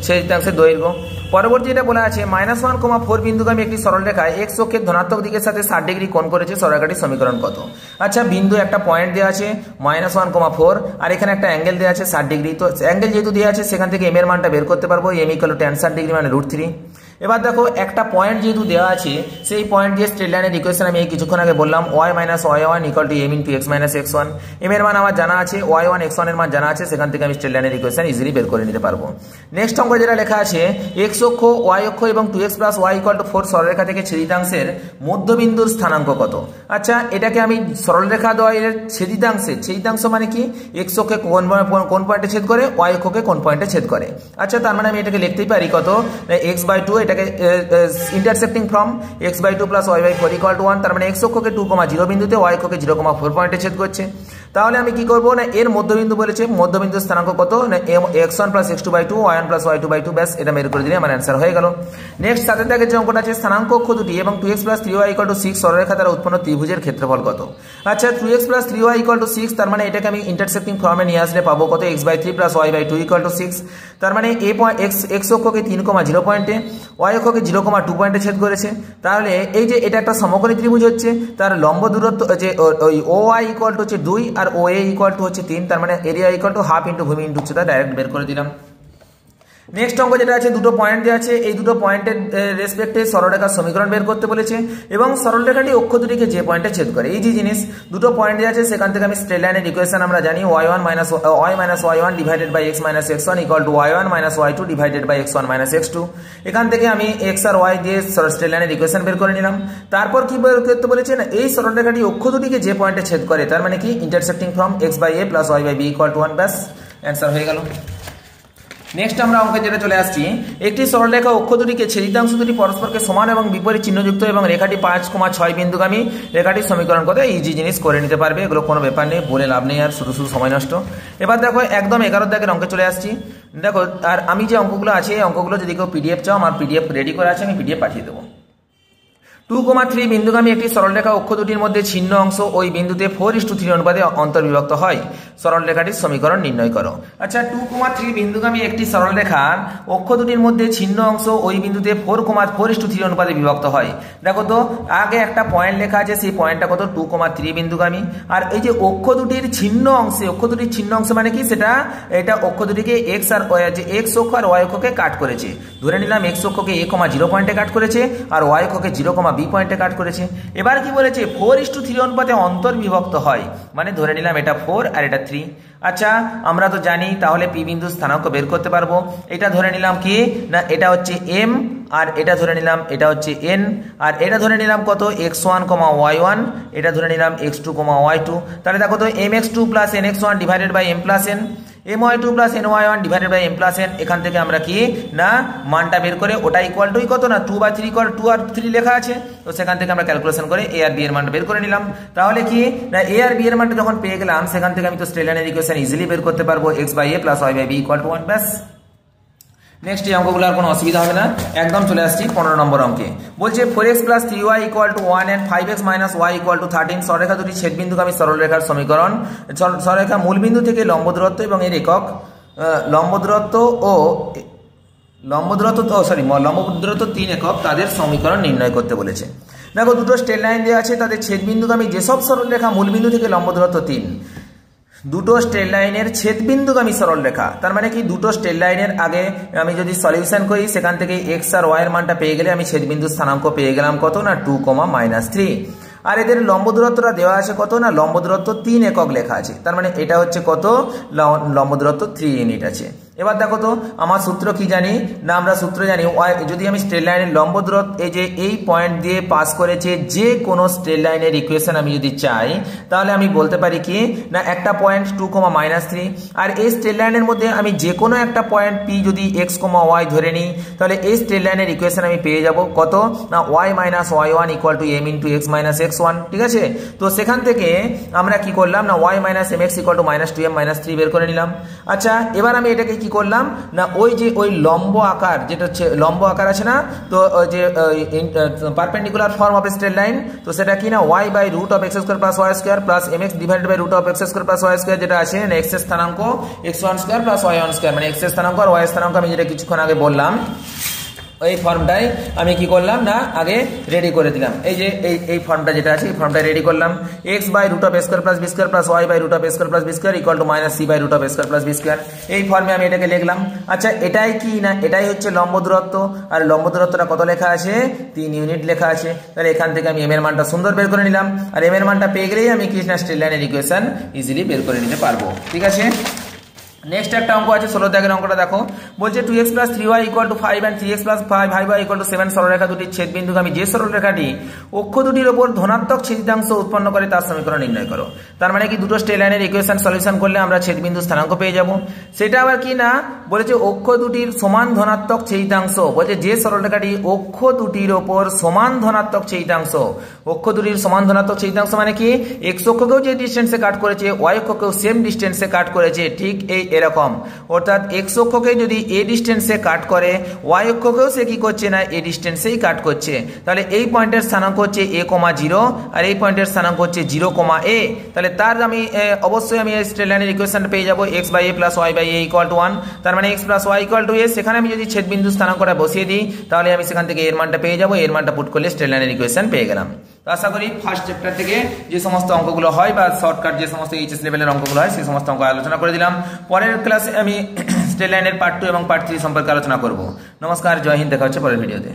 ছেদিতাংশের দৈর্ঘ্য। পরবর্তী এটা বলা আছে -1,4 বিন্দুগামী একটি সরলরেখায় এক্স অক্ষের ধনাত্মক দিকের সাথে 60 ডিগ্রি কোণ করেছে, সরলরেখাটির সমীকরণ কত। আচ্ছা, বিন্দু একটা পয়েন্ট দেওয়া আছে -1,4 আর এখানে একটা অ্যাঙ্গেল দেওয়া আছে 60 ডিগ্রি। তো অ্যাঙ্গেল যেহেতু দেওয়া আছে সেখান থেকে এম এর মানটা বের করতে পারবো, m equal to tan 60 degree মানে √3। এবার দেখো একটা পয়েন্ট যেহেতু দেওয়া আছে, সেই পয়েন্ট দিয়ে স্ট্রেট লাইনের ইকুয়েশন আমি কিছুক্ষণ আগে বললাম, y - y1 equal to m into x - x1। m এর মান আমার জানা আছে, y1 x1 এর মান জানা আছে, সেখান থেকে আমি স্ট্রেট লাইনের ইকুয়েশন ইজিলি বের করে নিতে পারবো। নেক্সট অঙ্ক যেটা লেখা আছে x অক্ষ, y অক্ষ এবং 2x + y = 4 সরলরেখা থেকে ছেদিতাংশের মধ্যবিন্দুর স্থানাঙ্ক কত। আচ্ছা, এটাকে আমি সরলরেখা দ্বয়ের ছেদিতাংশ মানে কি x অক্ষে কোন পয়েন্টে ছেদ করে, y অক্ষকে কোন পয়েন্টে ছেদ করে। আচ্ছা, তার মানে আমি এটাকে লিখতেই পারি কত, x/2, এটাকে ইন্টারসেক্টিং ফ্রম x/2 + y/4 = 1, তার মানে x অক্ষকে 2,0 বিন্দুতে, y অক্ষকে 0,4 পয়েন্টে ছেদ করছে। তাহলে আমি কি করব না, এর মধ্যবিন্দু বলেছে, মধ্যবিন্দুর স্থানাঙ্ক কত না x1 + x2/2 y1 + y2/2, ব্যাস এটা বের করে দিলে আমার অ্যান্সার হয়ে গেল। নেক্সট সাথে থাকে যে অঙ্কটা আছে স্থানাঙ্ক অক্ষ দুটি এবং 2x + 3y = 6 সরলরেখা দ্বারা উৎপন্ন ত্রিভুজের ক্ষেত্রফল কত। আচ্ছা, 2x + 3y = 6, তার মানে এটাকে আমি ইন্টারসেক্টিং ফর্মে নিয়ে আসলে পাবো কত, x/3 + y/2 = 6। তার মানে x অক্ষকে 3,0 পয়েন্টে, y অক্ষকে 0,2 পয়েন্টে ছেদ করেছে। তাহলে এই যে এটা একটা সমকোণী ত্রিভুজ হচ্ছে, তার লম্ব দূরত্ব যে ওই OY = হচ্ছে 2 আর OA = হচ্ছে 3, তার মানে এরিয়া = হাফ ইন্টু ভূমি ইন্টু উচ্চতা, ডাইরেক্ট বের করে দিলাম। নেক্সট অঙ্ক যেটা আছে, দুটো পয়েন্ট দেওয়া আছে, এই দুটো পয়েন্টের রেসপেক্টে সরলরেখার সমীকরণ বের করতে বলেছে এবং সরলরেখাটি অক্ষ দুটিকে যে পয়েন্টে ছেদ করে। এই যে জিনিস দুটো পয়েন্ট দেওয়া আছে, সেখান থেকে আমি স্ট্রেট লাইনের ইকুয়েশন আমরা জানি, y1 - y1 divided by x - x1 equal to y1 - y2 divided by x1 - x2। এখান থেকে আমি x আর y দিয়ে স্ট্রেট লাইনের ইকুয়েশন বের করে নিলাম। তারপর কি বের করতে বলেছে না, এই সরলরেখাটি অক্ষ দুটিকে যে পয়েন্টে ছেদ করে, তার মানে কি ইন্টারসেক্টিং ফ্রম x/a + y/b = 1, ব্যাস অ্যান্সার হয়ে গেল। নেক্সট আমরা অঙ্কে যেটা চলে আসছি, একটি সরলরেখা অক্ষ দুটিকে ছেদিতাংশ দুটি পরস্পরকে সমান এবং বিপরীত চিহ্নযুক্ত এবং রেখাটি 5,6 বিন্দুগামী, রেখাটির সমীকরণ কত। ইজি জিনিস করে নিতে পারবে, এগুলো কোনো ব্যাপার নেই, বলে লাভ নেই আর শুধু সময় নষ্ট। এবার দেখো একদম 11 দাগের অঙ্কে চলে আসছি। দেখো, আর আমি যে অঙ্কগুলো আছে, এই অঙ্কগুলো যদি কেউ PDF চাও, আমার PDF রেডি করা আছে, আমি PDF পাঠিয়ে দেবো। 2,3 বিন্দুগামী একটি সরলরেখা অক্ষ দুটির মধ্যে ছিন্ন অংশ ওই বিন্দুতে 4:3 অনুপাতে অন্তর্বিভক্ত হয়, সরলরেখাটির সমীকরণ নির্ণয় করো। আচ্ছা, 2,3 বিন্দুগামী একটি সরলরেখার অক্ষ দুটির মধ্যে ছিন্ন অংশ ওই বিন্দুতে 4:3 অনুপাতে বিভক্ত হয়। দেখো তো, আগে একটা পয়েন্ট লেখা আছে, সেই পয়েন্টটা কত 2,3 বিন্দুগামী, আর এই যে অক্ষ দুটির ছিন্ন অংশে মানে কি, এটা অক্ষ দুটিকে x আর x অক্ষ আর y অক্ষকে কাট করেছে। ধরে নিলাম x অক্ষকে a,0 পয়েন্টে কাট করেছে আর y অক্ষকে 0,b পয়েন্টে কাট করেছে। এবার কি বলেছে, 4:3 অনুপাতে অন্তর্বিভক্ত হয়, মানে ধরে নিলাম এটা 4 আর এটা 3। আচ্ছা, আমরা তো জানি, তাহলে পি বিন্দুর স্থানাঙ্ক বের করতে পারবো। এটা ধরে নিলাম কি না, এটা হচ্ছে m, আর এটা ধরে নিলাম এটা হচ্ছে n, আর এটা ধরে নিলাম কত x1, y1, এটা ধরে নিলাম x2, y2। তাহলে দেখো তো, mx2 + nx1 divided by m + n, my2 + ny1 divided by m + n। এখান থেকে আমরা কি না মানটা বের করে ওটা ইকুয়াল টু কত না 2/3 2 আর 3 লেখা আছে, তো সেখান থেকে আমরা ক্যালকুলেশন করে a আর b এর মানটা বের করে নিলাম। তাহলে কি না a আর b এর মানটা যখন পেয়ে গেলাম, সেখান থেকে আমি তো স্ট্রেট লাইনের ইকুয়েশন ইজিলি বের করতে পারবো, x/a + y/b = 1, ব্যাস। নেক্সট এই অঙ্কগুলো আর কোনো অসুবিধা হবে না, একদম চলে আসছি 15 নম্বর অঙ্কে। বলছে 4x + 3y = 1 and 5x - y = 13 সরলরেখা দুটি ছেদবিন্দুগামী সরলরেখার সমীকরণ। সরলরেখা মূল বিন্দু থেকে লম্ব দূরত্ব এবং এর একক লম্ব দূরত্ব 3 একক, তাদের সমীকরণ নির্ণয় করতে বলেছে। দেখো, দুটো স্ট্রেট লাইন দেওয়া আছে, তাদের ছেদবিন্দুগামী যেসব সরলরেখা মূল বিন্দু থেকে লম্ব দূরত্ব 3, দুটো স্ট্রেট লাইনের ছেদবিন্দুগামী সরলরেখা, তার মানে কি দুটো স্ট্রেট লাইনের আগে আমি যদি সলিউশন করি, সেখান থেকে x আর y এর মানটা পেয়ে গেলে আমি ছেদবিন্দুর স্থানাঙ্ক পেয়ে গেলাম কত না 2, -3। আর এদের লম্ব দূরত্বটা দেওয়া আছে কত না, লম্ব দূরত্ব 3 একক লেখা আছে, তার মানে এটা হচ্ছে কত, লম্ব দূরত্ব 3 ইউনিট আছে। এবার দেখো তো আমার সূত্র কি জানি না, আমরা সূত্র জানি যদি আমি স্ট্রেট লাইনের লম্ব দূরত্ব এই যে এই পয়েন্ট দিয়ে পাস করেছে যে কোনো স্ট্রেট লাইনের ইকুয়েশন আমি যদি চাই, তাহলে আমি বলতে পারি কি না একটা পয়েন্ট 2, -3, আর এই স্ট্রেট লাইনের মধ্যে আমি যে কোনো একটা পয়েন্ট পি যদি x, y ধরে নিই, তাহলে এই স্ট্রেট লাইনের ইকুয়েশন আমি পেয়ে যাব কত না y - y1 = m × x - x1, ঠিক আছে। তো সেখান থেকে আমরা কি করলাম না y - mx = -2m - 3 বের করে নিলাম। আচ্ছা, এবার আমি এটাকে কি করলাম না ওই যে ওই লম্ব আকার যেটা হচ্ছে লম্ব আকার আছে না, তো ওই যে perpendicular form of straight line, তো সেটা কি না y/√x² + y² + mx /√x² + y², যেটা আছে না x এর স্থানাঙ্ক x1² + y1², মানে x এর স্থানাঙ্ক আর y এর স্থানাঙ্ক আমি যেটা কিছুক্ষণ আগে বললাম এই ফর্মটাই আমি কি করলাম না আগে রেডি করে দিলাম। এই যে এই ফর্মটা যেটা আছে এই ফর্মটা রেডি করলাম, x/√x² + b² + y/√x² + b² = c/√x² + b², এই ফর্মে আমি এটাকে লিখলাম। আচ্ছা, এটাই কি না এটাই হচ্ছে লম্ব দূরত্ব, আর লম্ব দূরত্বটা কত লেখা আছে 3 ইউনিট লেখা আছে। তাহলে এখান থেকে আমি m এর মানটা সুন্দর বের করে নিলাম, আর m এর মানটা পেয়ে গেলেই আমি কি না স্ট্রেট লাইনের ইকুয়েশন ইজিলি বের করে নিতে পারবো, ঠিক আছে। নেক্সট একটা অঙ্ক আছে 16 দাগের অঙ্কটা দেখো, বলছে 2x + 3y = 5 and 3x + 5y = 7 সরলরেখা দুটির ছেদবিন্দুগামী যে সরলরেখাটি অক্ষ দুটির উপর ধনাত্মক ছেদিতাংশ উৎপন্ন করে তার সমীকরণ নির্ণয় করো। তার মানে কি দুটো স্ট্রেট লাইনের ইকুয়েশন সলিউশন করলে আমরা ছেদবিন্দু স্থানাঙ্ক পেয়ে যাব। সেটা আবার কি না বলেছে অক্ষ দুটির সমান ধনাত্মক ছেদিতাংশ, বলছে যে সরলরেখাটি অক্ষ দুটির উপর সমান ধনাত্মক ছেদিতাংশ, অক্ষ দুটির সমান ধনাত্মক ছেদিতাংশ মানে কি x অক্ষকেও যে ডিসটেন্সে কাট করেছে y অক্ষকেও সেম ডিসটেন্সে কাট করেছে, ঠিক এই এরকম, অর্থাৎ x অক্ষকে যদি a ডিসটেন্সে কাট করে y অক্ষকেও সে কি করছে না a ডিসটেন্সেই কাট করছে, তাহলে এই পয়েন্টের স্থানাঙ্ক হচ্ছে a, 0 আর এই পয়েন্টের স্থানাঙ্ক হচ্ছে 0, a, তাহলে তার আমি অবশ্যই আমি স্ট্রেট লাইনের ইকুয়েশনটা পেয়ে যাব x/a + y/a = 1, তার মানে x + y = a। সেখানে আমি যদি ছেদবিন্দু স্থানাঙ্কটা বসিয়ে দিই তাহলে আমি সেখান থেকে এর মানটা পেয়ে যাব, এর মানটা পুট করলে স্ট্রেট লাইনের ইকুয়েশন পেয়ে গেলাম। তো আশা করি ফার্স্ট চ্যাপ্টার থেকে যে সমস্ত অঙ্কগুলো হয় বা শর্টকাট যে সমস্ত এইচএস লেভেলের অঙ্কগুলো হয় সেই সমস্ত অঙ্ক আলোচনা করে দিলাম। পরের ক্লাসে আমি স্ট্রেট লাইনের পার্ট 2 এবং পার্ট 3 সম্পর্কে আলোচনা করব। নমস্কার, জয় হিন্দ, দেখা হচ্ছে পরের ভিডিওতে।